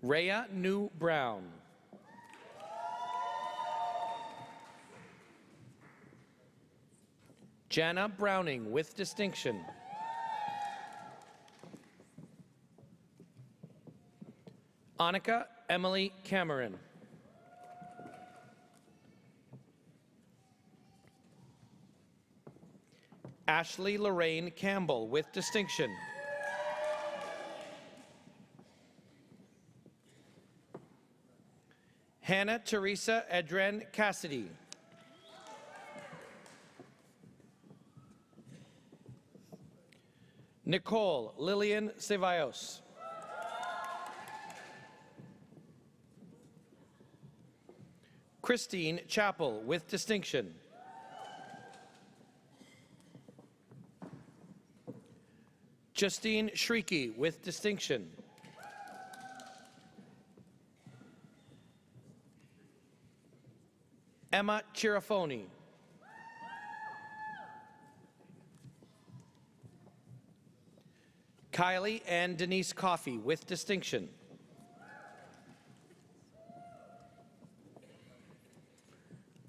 Rhea New Brown. Jana Browning with distinction. Annika Emily Cameron. Ashley Lorraine Campbell with distinction. Hannah Teresa Edren Cassidy. Nicole Lillian Ceballos. Christine Chappell with distinction. Justine Shrieky with distinction. Emma Chirafoni. Kylie and Denise Coffey with distinction.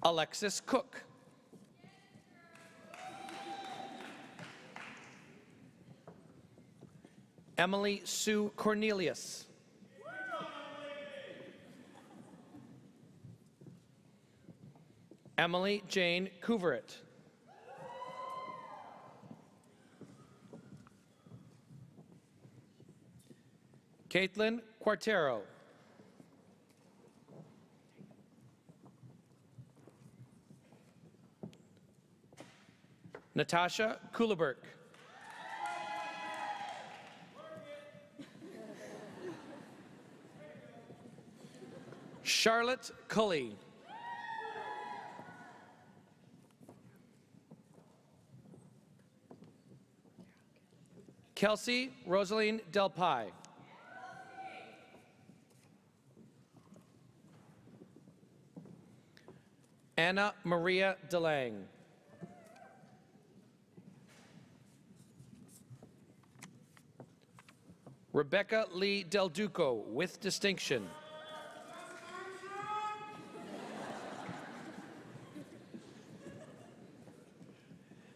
Alexis Cook. Emily Sue Cornelius. Emily Jane Couveret. Caitlin Quartero. Natasha Kuliberg. Charlotte Cully. Kelsey Rosaline Del Pie. Anna Maria DeLang. Rebecca Lee Del Duco with distinction.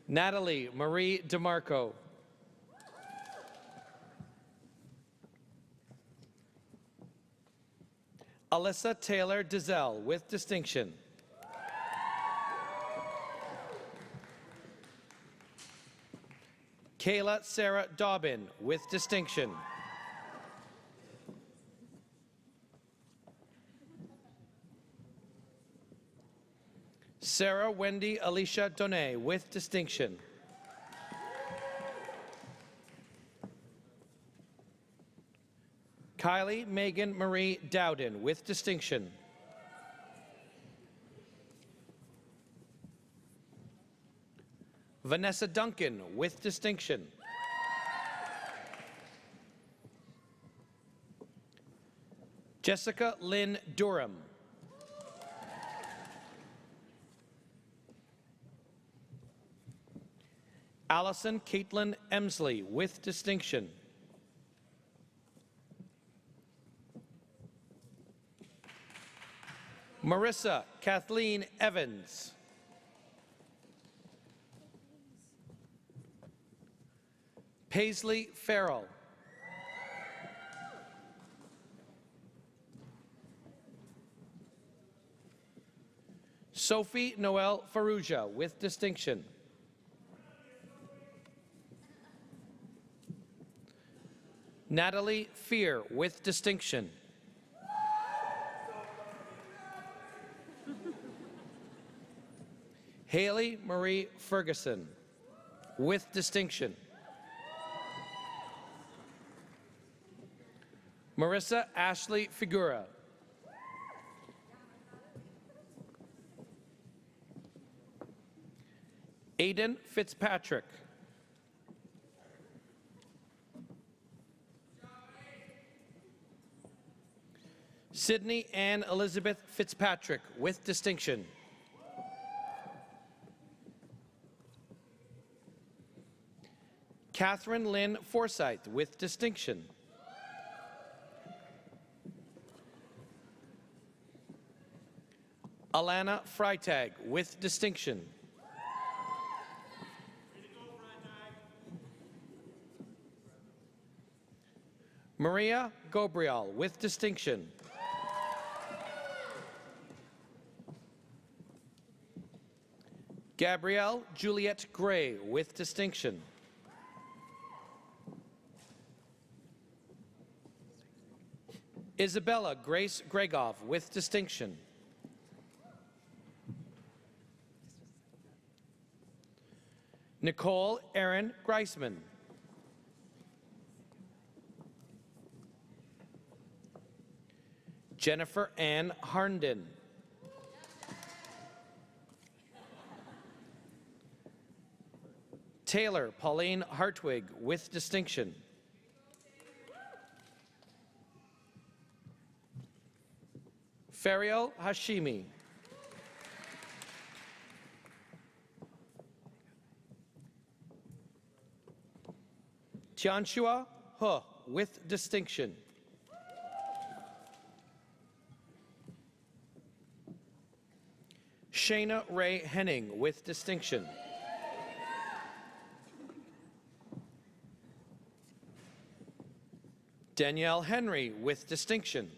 Natalie Marie DeMarco. Alyssa Taylor Dizelle with distinction. Kayla Sarah Dobbin with distinction. Sarah Wendy Alicia Donay with distinction. Kylie Megan Marie Dowden with distinction. Vanessa Duncan with distinction. Jessica Lynn Durham. Allison Caitlin Emsley with distinction. Marissa Kathleen Evans. Paisley Farrell. Sophie Noel Faruja with distinction. Natalie Fear with distinction. Haley Marie Ferguson with distinction. Marissa Ashley Figura. Aiden Fitzpatrick. Sydney Ann Elizabeth Fitzpatrick with distinction. Catherine Lynn Forsyth with distinction. Alana Freitag with distinction. Maria Gobriel with distinction. Gabrielle Juliette Gray with distinction. Isabella Grace Gregov with distinction. Nicole Erin Greisman. Jennifer Ann Harnden. Taylor Pauline Hartwig with distinction. Fariel Hashimi. Tianxua He with distinction. Shayna Ray Henning with distinction. Danielle Henry with distinction.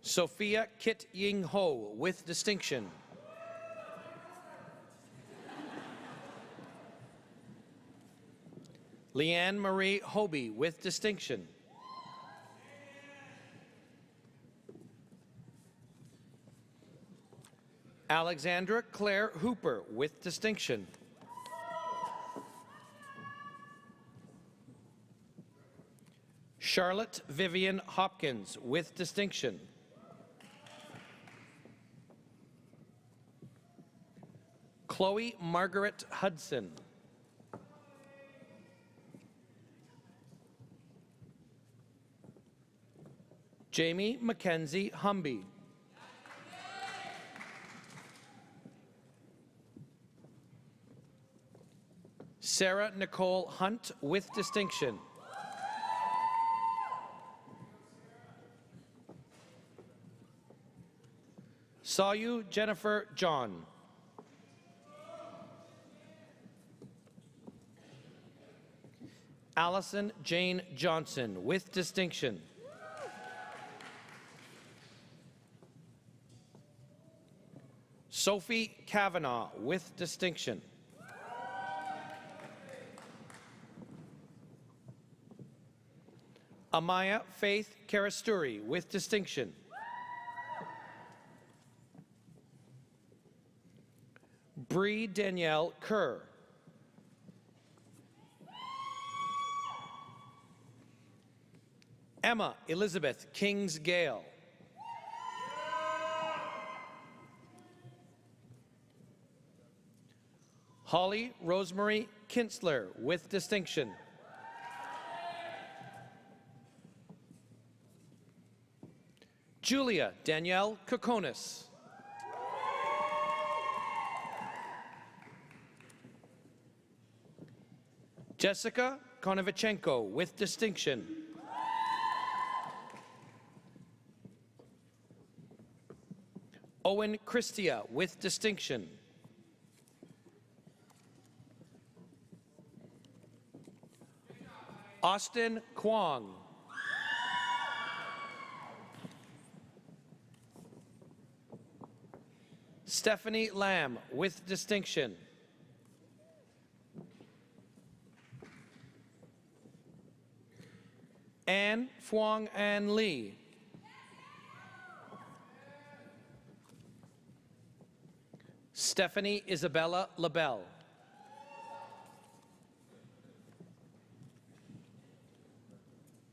Sophia Kit Ying Ho with distinction. Leanne Marie Hobie with distinction. Alexandra Claire Hooper with distinction. Charlotte Vivian Hopkins with distinction. Chloe Margaret Hudson. Jamie Mackenzie Humby. Sarah Nicole Hunt with distinction. Sayu Jennifer John. Allison Jane Johnson with distinction. Sophie Kavanaugh with distinction. Amaya Faith Karasturi with distinction. Bree Danielle Kerr. Emma Elizabeth Kings-Gale. Holly Rosemary Kintzler with distinction. Julia Danielle Kokonis. Jessica Konovichenko with distinction. Owen Christia with distinction. Austin Kwong. Stephanie Lamb with distinction. Anne Phuong An Lee. Stephanie Isabella LaBelle.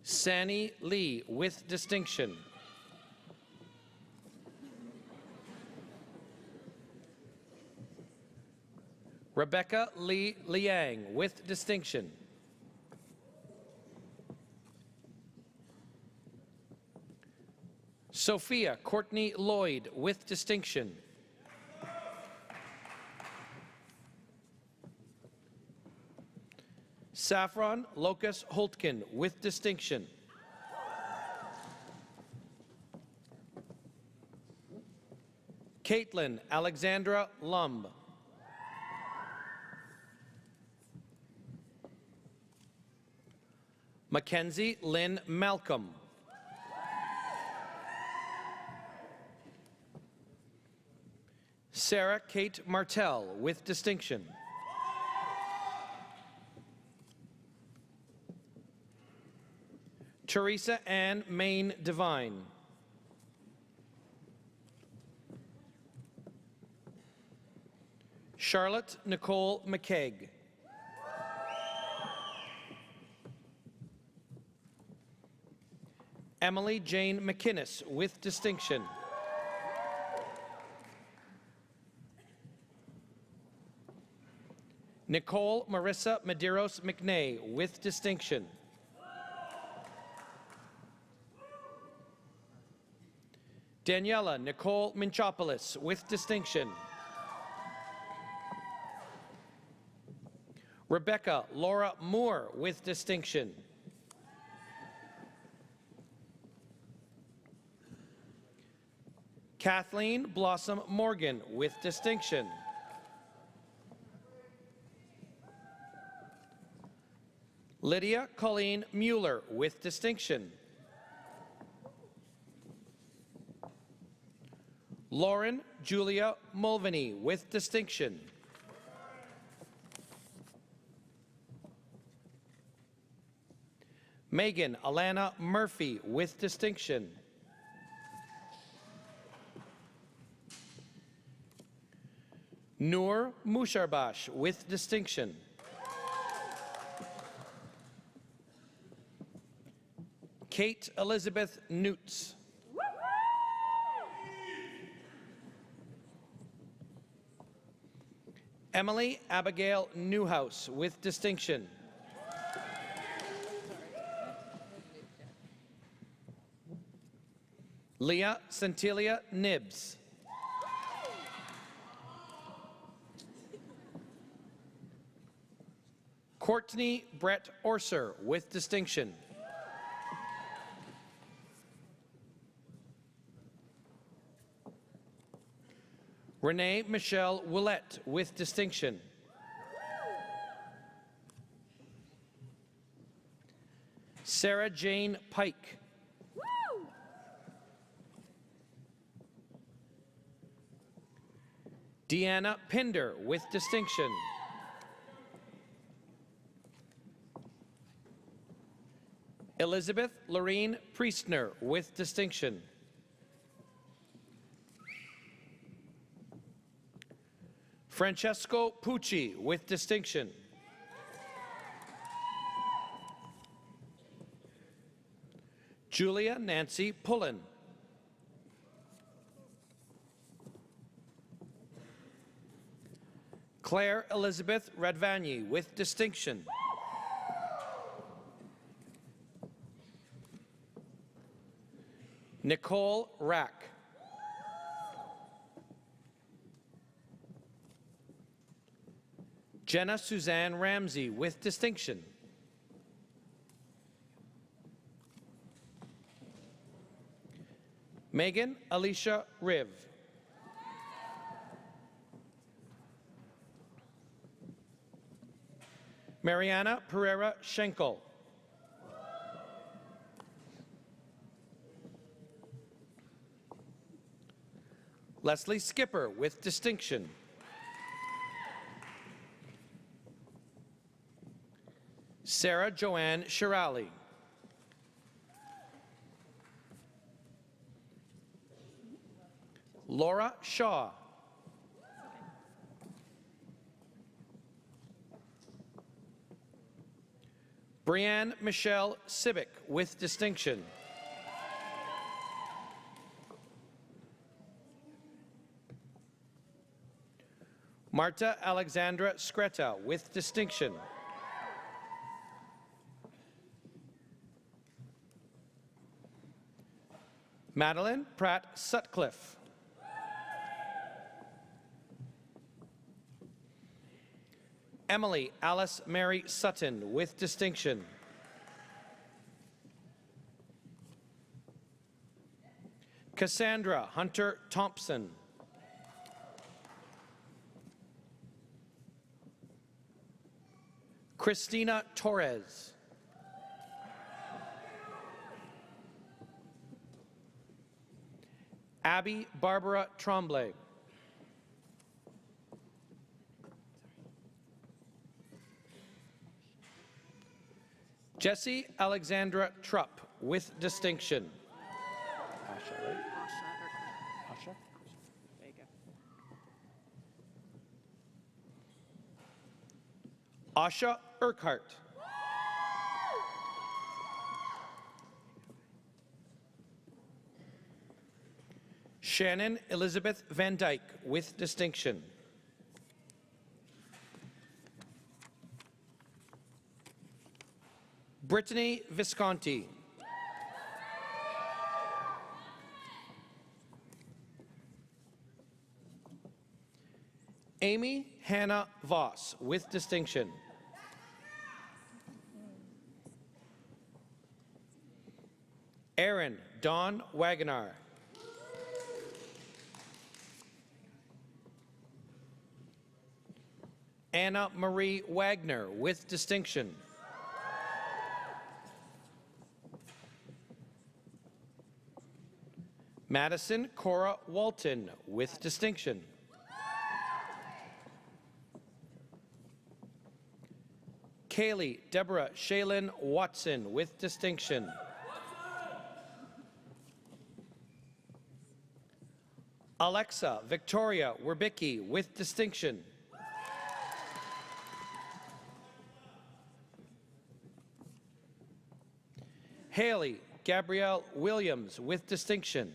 Sani Lee with distinction. Rebecca Lee Liang with distinction. Sophia Courtney Lloyd with distinction. Saffron Locus Holtkin with distinction. Caitlin Alexandra Lumb. Mackenzie Lynn Malcolm. Sarah Kate Martell with distinction. Teresa Ann Main Devine. Charlotte Nicole McKeag. Emily Jane McInnes with distinction. Nicole Marissa Medeiros McNay with distinction. Daniela Nicole Minchopoulos with distinction. Rebecca Laura Moore with distinction. Kathleen Blossom Morgan with distinction. Lydia Colleen Mueller with distinction. Lauren Julia Mulvaney with distinction. Megan Alana Murphy with distinction. Noor Musharbash with distinction. Kate Elizabeth Newts. Emily Abigail Newhouse with distinction. Leah Centilia Nibbs. Courtney Brett Orser with distinction. Renee Michelle Willette with distinction. Sarah Jane Pike. Deanna Pinder with distinction. Elizabeth Lorene Priestner with distinction. Francesco Pucci with distinction. Julia Nancy Pullen. Claire Elizabeth Radvani with distinction. Nicole Rack. Jenna Suzanne Ramsey with distinction. Megan Alicia Riv. Mariana Pereira Schenkel. Leslie Skipper with distinction. Sarah Joanne Shirali. Laura Shaw. Brianne Michelle Civic with distinction. Marta Alexandra Screta with distinction. Madeline Pratt Sutcliffe. Emily Alice Mary Sutton with distinction. Cassandra Hunter Thompson. Christina Torres. Abby Barbara Tremblay. Jessie Alexandra Trupp. with distinction. Asha Urquhart. Shannon Elizabeth Van Dyke with distinction. Brittany Visconti. Amy Hannah Voss with distinction. Aaron Dawn Wagonar. Anna Marie Wagner with distinction. Madison Cora Walton with distinction. Kaylee Deborah Shaylin Watson with distinction. Alexa Victoria Werbicki with distinction. Haley Gabrielle Williams with distinction.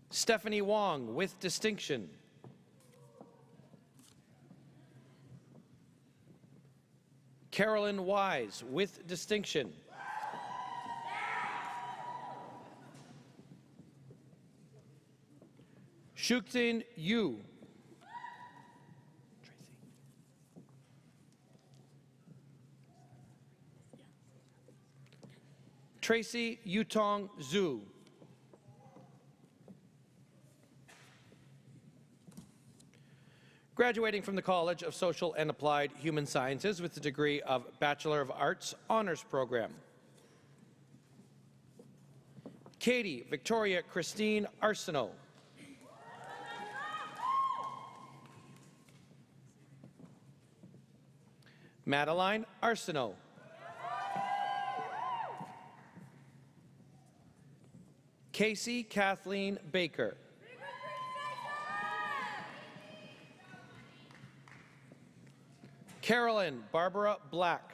Stephanie Wong with distinction. Carolyn Wise with distinction. Shuktin Yu. Tracy Yutong Zhu. Graduating from the College of Social and Applied Human Sciences with the degree of Bachelor of Arts Honors Program. Katie Victoria Christine Arsenault. Madeline Arsenault. Casey Kathleen Baker. Carolyn Barbara Black.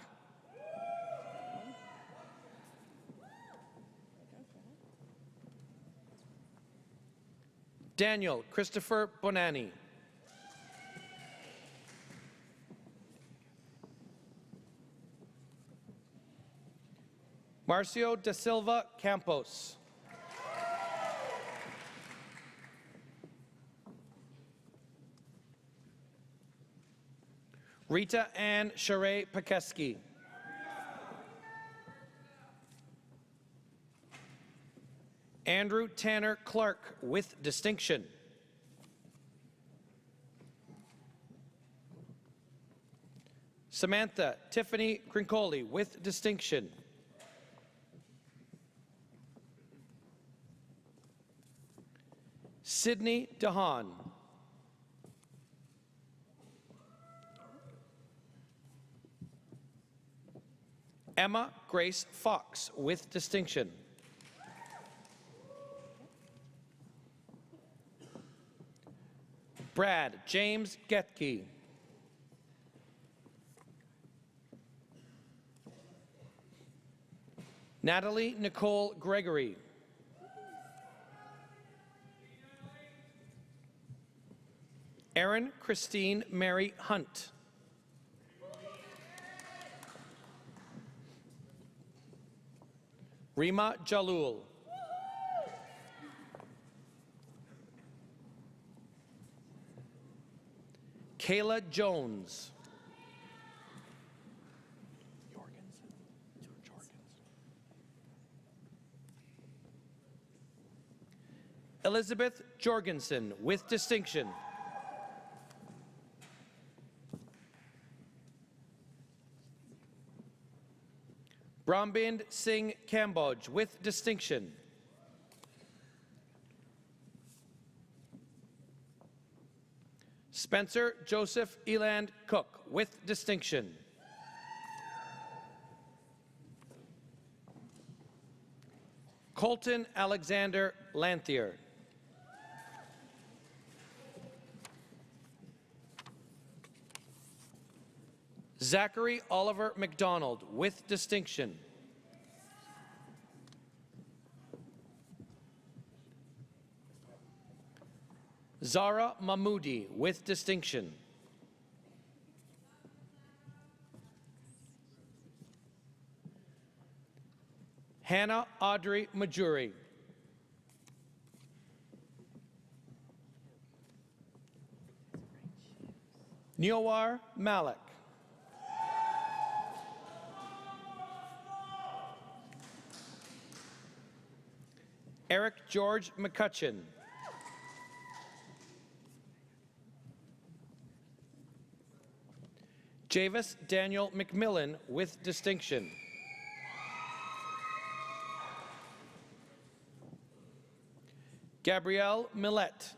Daniel Christopher Bonanni. Marcio da Silva Campos. Rita Ann Sheree Pakeski. Andrew Tanner Clark with distinction. Samantha Tiffany Crincoli with distinction. Sydney DeHaan. Emma Grace Fox with distinction. Brad James Getke. Natalie Nicole Gregory. Erin Christine Mary Hunt. Rima Jalul. Kayla Jones. Elizabeth Jorgensen with distinction. Brombind Singh Cambodge with distinction. Spencer Joseph Eland Cook with distinction. Colton Alexander Lanthier. Zachary Oliver McDonald, with distinction. Zara Mahmoudi, with distinction. Hannah Audrey Majuri. Neowar Malik. Eric George McCutcheon. Javis Daniel McMillan, with distinction. Gabrielle Millette.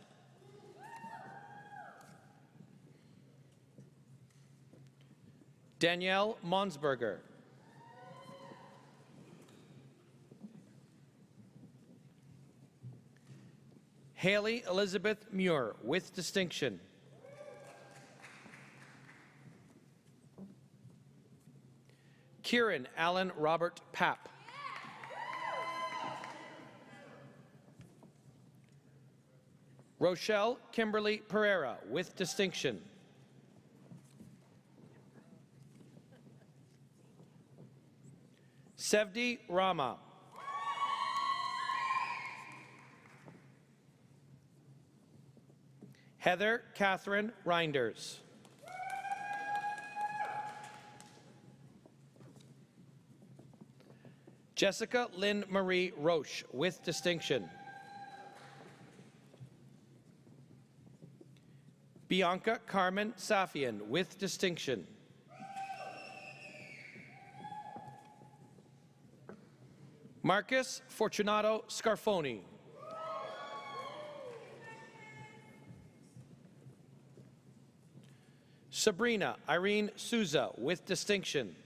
Danielle Monsberger. Haley Elizabeth Muir, with distinction. Kieran Allen Robert Papp. Rochelle Kimberly Pereira, with distinction. Sevdi Rama. Heather Catherine Reinders. Jessica Lynn Marie Roche, with distinction. Bianca Carmen Safian, with distinction. Marcus Fortunato Scarfoni. Sabrina Irene Souza, with distinction.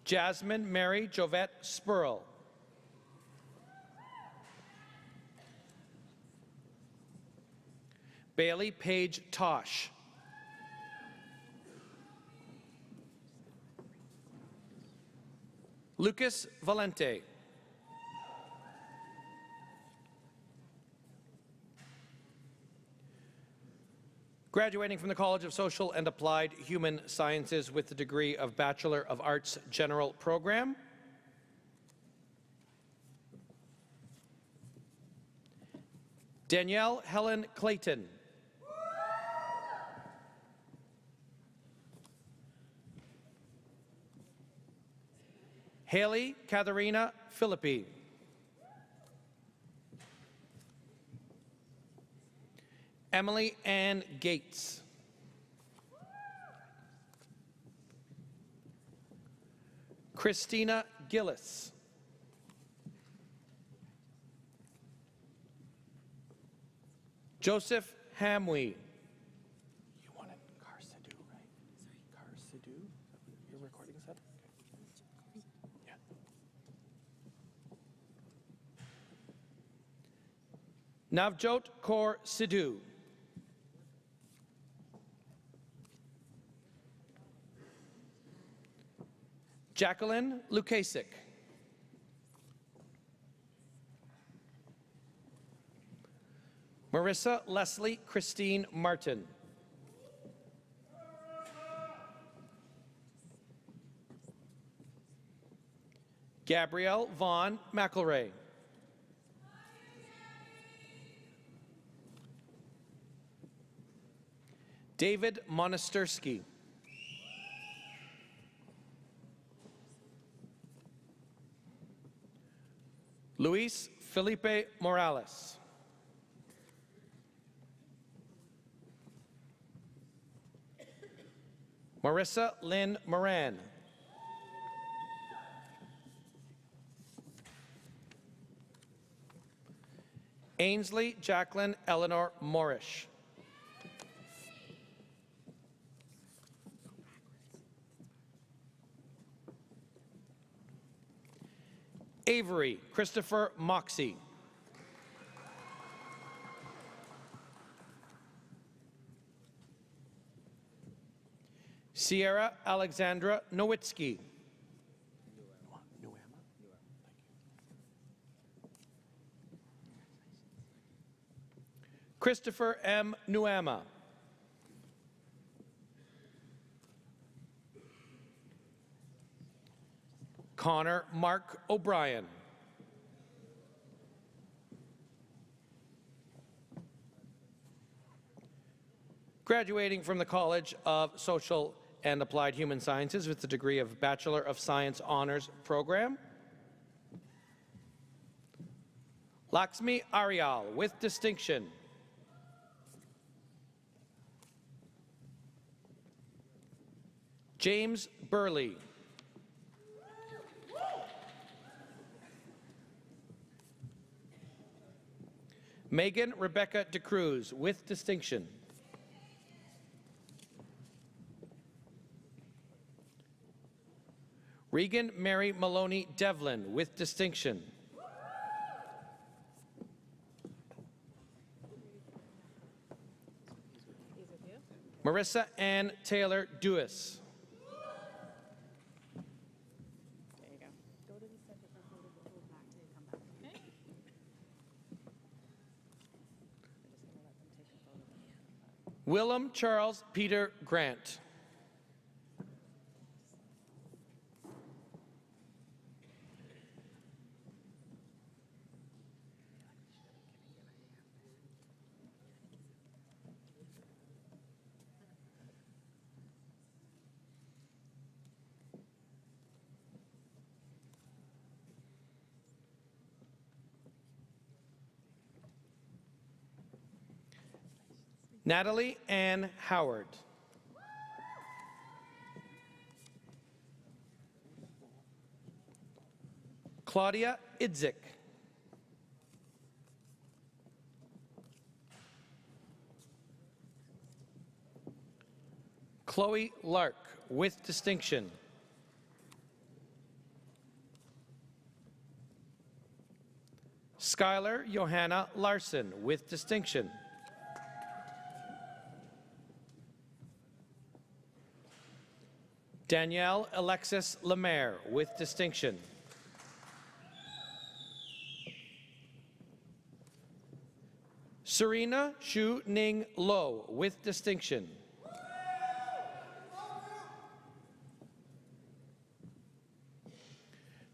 Jasmine Mary Jovette Spurl. Bailey Paige Tosh. Lucas Valente. Graduating from the College of Social and Applied Human Sciences with the degree of Bachelor of Arts General Program. Danielle Helen Clayton. Haley Katharina Philippi. Emily Ann Gates. Christina Gillis. Joseph Hamwee. You wanted Carsidou, right? Sorry, Carsidou? Your recording set? Okay. Yeah. Navjot Kaur Sidhu. Jacqueline Lukasik. Marissa Leslie Christine Martin. Gabrielle Vaughn McElray. David Monastersky. Luis Felipe Morales. Marissa Lynn Moran. Ainsley Jacqueline Eleanor Morish. Avery Christopher Moxie. Sierra Alexandra Nowitzki. Christopher M. Nuama. Connor Mark O'Brien. Graduating from the College of Social and Applied Human Sciences with the degree of Bachelor of Science Honors Program, Lakshmi Arial with distinction. James Burley. Megan Rebecca DeCruz with distinction. Regan Mary Maloney Devlin with distinction. Marissa Ann Taylor Dewis. Willem Charles Peter Grant. Natalie Ann Howard. Claudia Idzik. Chloe Lark with distinction. Skylar Johanna Larson with distinction. Danielle Alexis Lemaire with distinction. Serena Shu Ning Lo with distinction.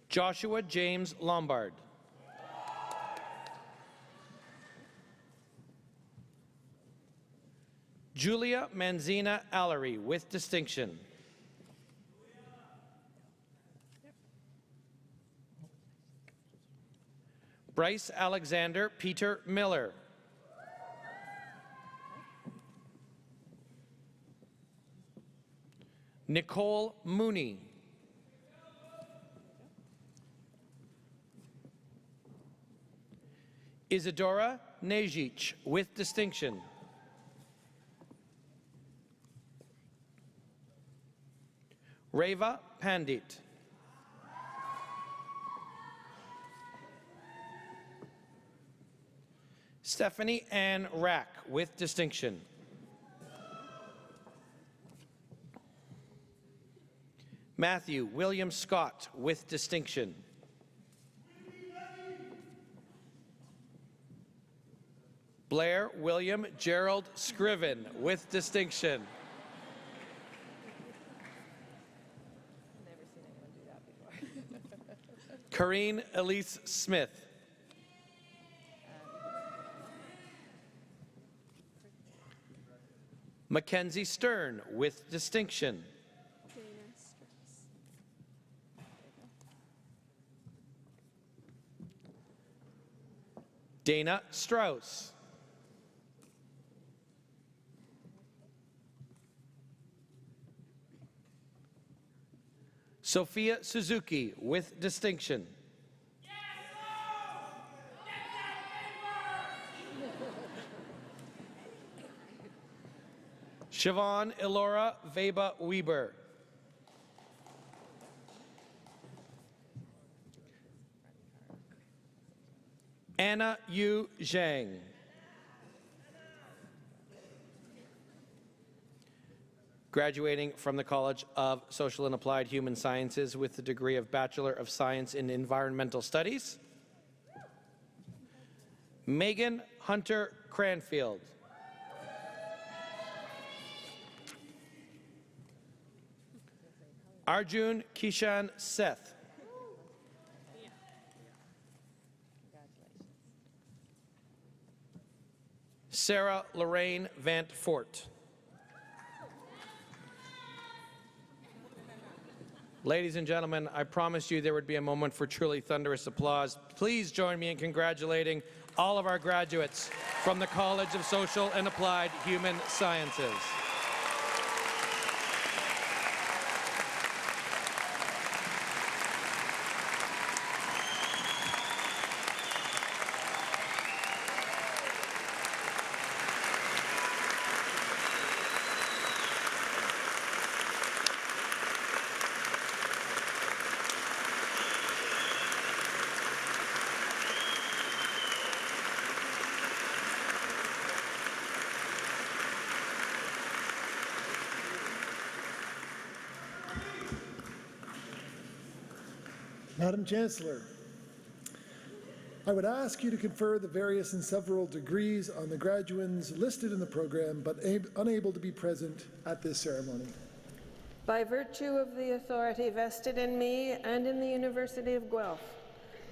Joshua James Lombard. Julia Manzina Allery with distinction. Bryce Alexander Peter Miller. Nicole Mooney. Isadora Nejic with distinction. Reva Pandit. Stephanie Ann Rack with distinction. Matthew William Scott with distinction. Blair William Gerald Scriven with distinction. Never seen anyone do that before. Karine Elise Smith. Mackenzie Stern with distinction. Dana Strauss. Sophia Suzuki with distinction. Siobhan Elora Veba Weber. Anna Yu Zhang. Graduating from the College of Social and Applied Human Sciences with the degree of Bachelor of Science in Environmental Studies, Megan Hunter Cranfield. Arjun Kishan Seth. Sarah Lorraine Vant Fort. Ladies and gentlemen, I promised you there would be a moment for truly thunderous applause. Please join me in congratulating all of our graduates from the College of Social and Applied Human Sciences. Madam Chancellor, I would ask you to confer the various and several degrees on the graduands listed in the program but unable to be present at this ceremony. By virtue of the authority vested in me and in the University of Guelph,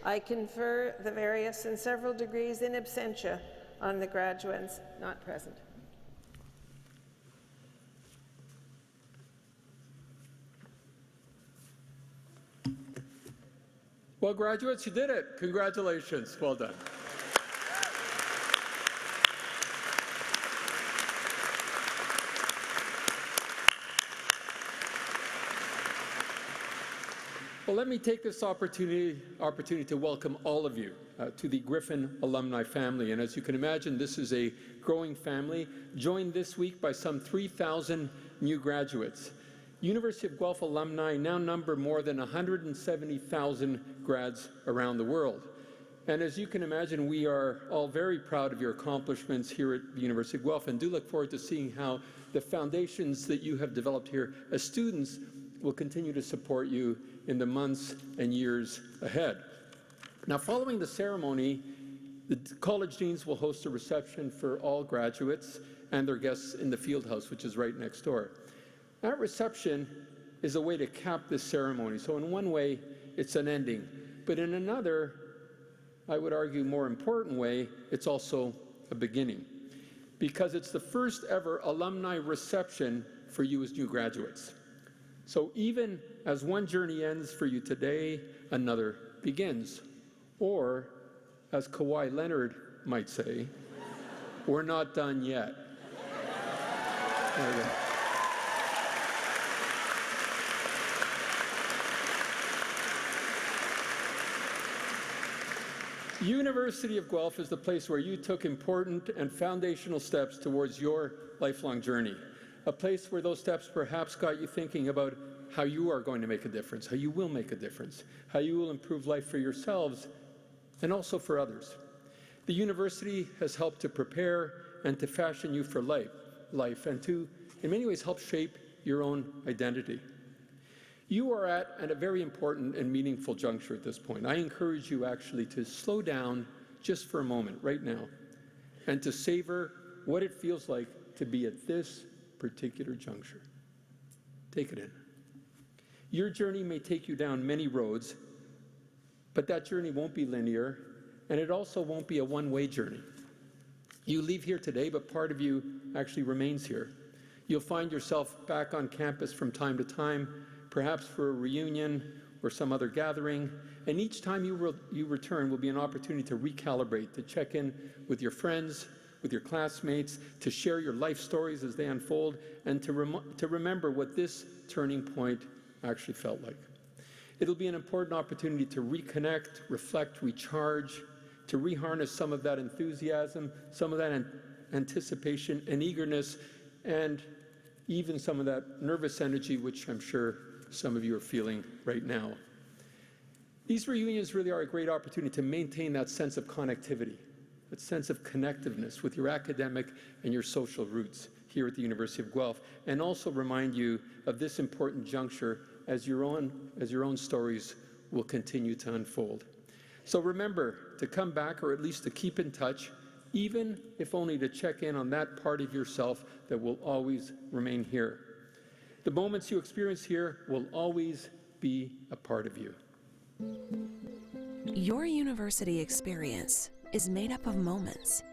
I confer the various and several degrees in absentia on the graduands not present. Well, graduates, you did it. Congratulations. Well done. Well, let me take this opportunity to welcome all of you to the Griffin alumni family. And as you can imagine, this is a growing family, joined this week by some 3,000 new graduates. University of Guelph alumni now number more than 170,000 grads around the world. And as you can imagine, we are all very proud of your accomplishments here at the University of Guelph and do look forward to seeing how the foundations that you have developed here as students will continue to support you in the months and years ahead. Now, following the ceremony, the college deans will host a reception for all graduates and their guests in the field house, which is right next door. That reception is a way to cap this ceremony. So in one way, it's an ending. But in another, I would argue more important way, it's also a beginning. Because it's the first ever alumni reception for you as new graduates. So even as one journey ends for you today, another begins. Or, as Kawhi Leonard might say, we're not done yet. There we go. University of Guelph is the place where you took important and foundational steps towards your lifelong journey. A place where those steps perhaps got you thinking about how you are going to make a difference, how you will make a difference, how you will improve life for yourselves and also for others. The university has helped to prepare and to fashion you for life and to, in many ways, help shape your own identity. You are at a very important and meaningful juncture at this point. I encourage you actually to slow down just for a moment right now and to savor what it feels like to be at this particular juncture. Take it in. Your journey may take you down many roads, but that journey won't be linear, and it also won't be a one-way journey. You leave here today, but part of you actually remains here. You'll find yourself back on campus from time to time, perhaps for a reunion or some other gathering, and each time you return will be an opportunity to recalibrate, to check in with your friends, with your classmates, to share your life stories as they unfold, and to remember what this turning point actually felt like. It'll be an important opportunity to reconnect, reflect, recharge, to reharness some of that enthusiasm, some of that anticipation and eagerness, and even some of that nervous energy, which I'm sure some of you are feeling right now. These reunions really are a great opportunity to maintain that sense of connectivity, that sense of connectiveness with your academic and your social roots here at the University of Guelph, and also remind you of this important juncture as your own stories will continue to unfold. So remember to come back, or at least to keep in touch, even if only to check in on that part of yourself that will always remain here. The moments you experience here will always be a part of you. Your university experience is made up of moments.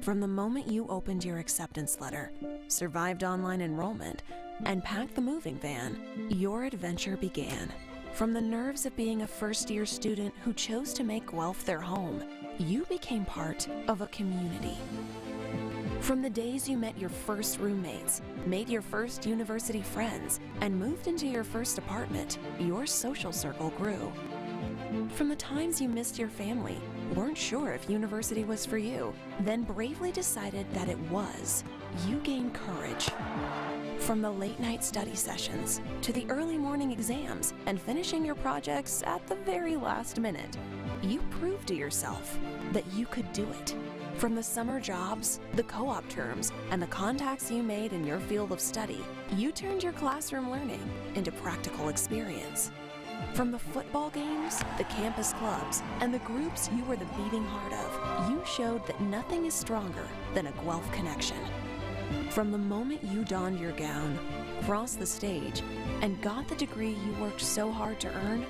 From the moment you opened your acceptance letter, survived online enrollment, and packed the moving van, your adventure began. From the nerves of being a first-year student who chose to make Guelph their home, you became part of a community. From the days you met your first roommates, made your first university friends, and moved into your first apartment, your social circle grew. From the times you missed your family, weren't sure if university was for you, then bravely decided that it was, you gained courage. From the late-night study sessions to the early morning exams and finishing your projects at the very last minute, you proved to yourself that you could do it. From the summer jobs, the co-op terms, and the contacts you made in your field of study, you turned your classroom learning into practical experience. From the football games, the campus clubs, and the groups you were the beating heart of, you showed that nothing is stronger than a Guelph connection. From the moment you donned your gown, crossed the stage, and got the degree you worked so hard to earn,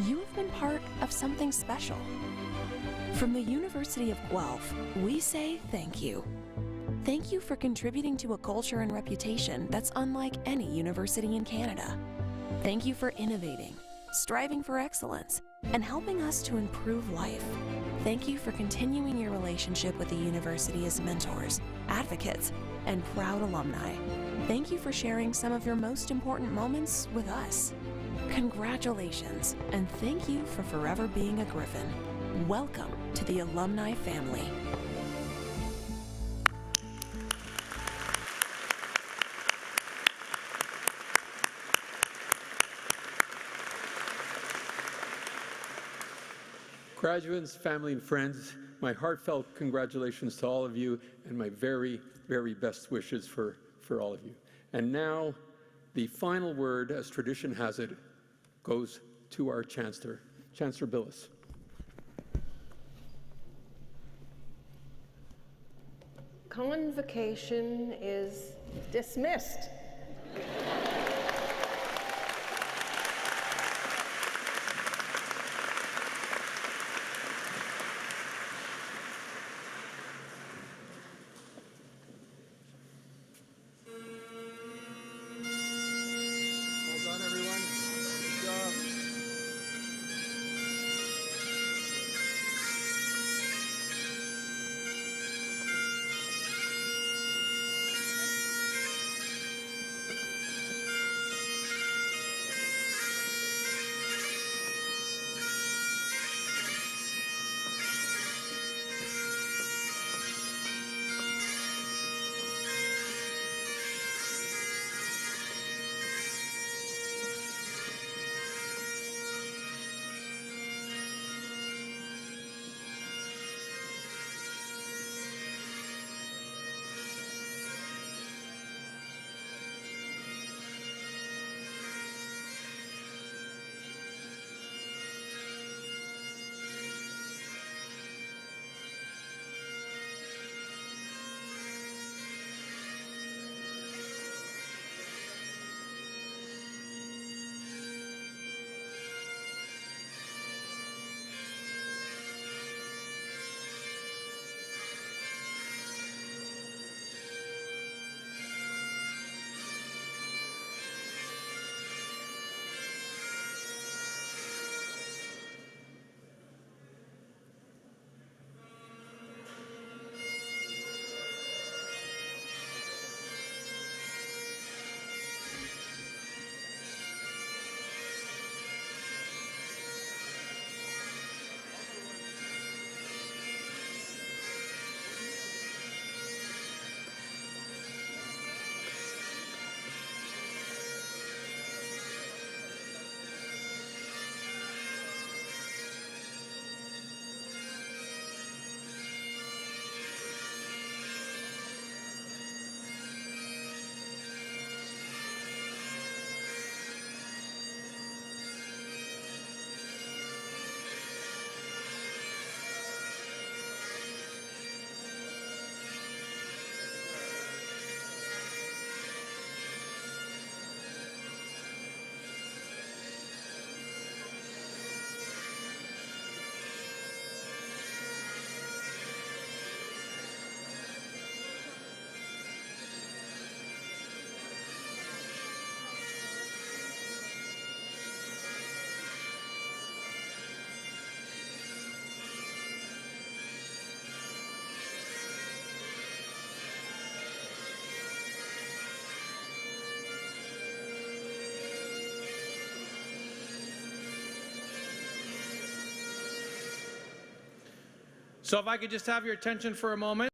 you have been part of something special. From the University of Guelph, we say thank you. Thank you for contributing to a culture and reputation that's unlike any university in Canada. Thank you for innovating, striving for excellence, and helping us to improve life. Thank you for continuing your relationship with the university as mentors, advocates, and proud alumni. Thank you for sharing some of your most important moments with us. Congratulations, and thank you for forever being a Griffin. Welcome to the alumni family. Graduates, family, and friends, my heartfelt congratulations to all of you, and my very, very best wishes for all of you. And now, the final word, as tradition has it, goes to our Chancellor, Chancellor Billis. Convocation is dismissed. So if I could just have your attention for a moment.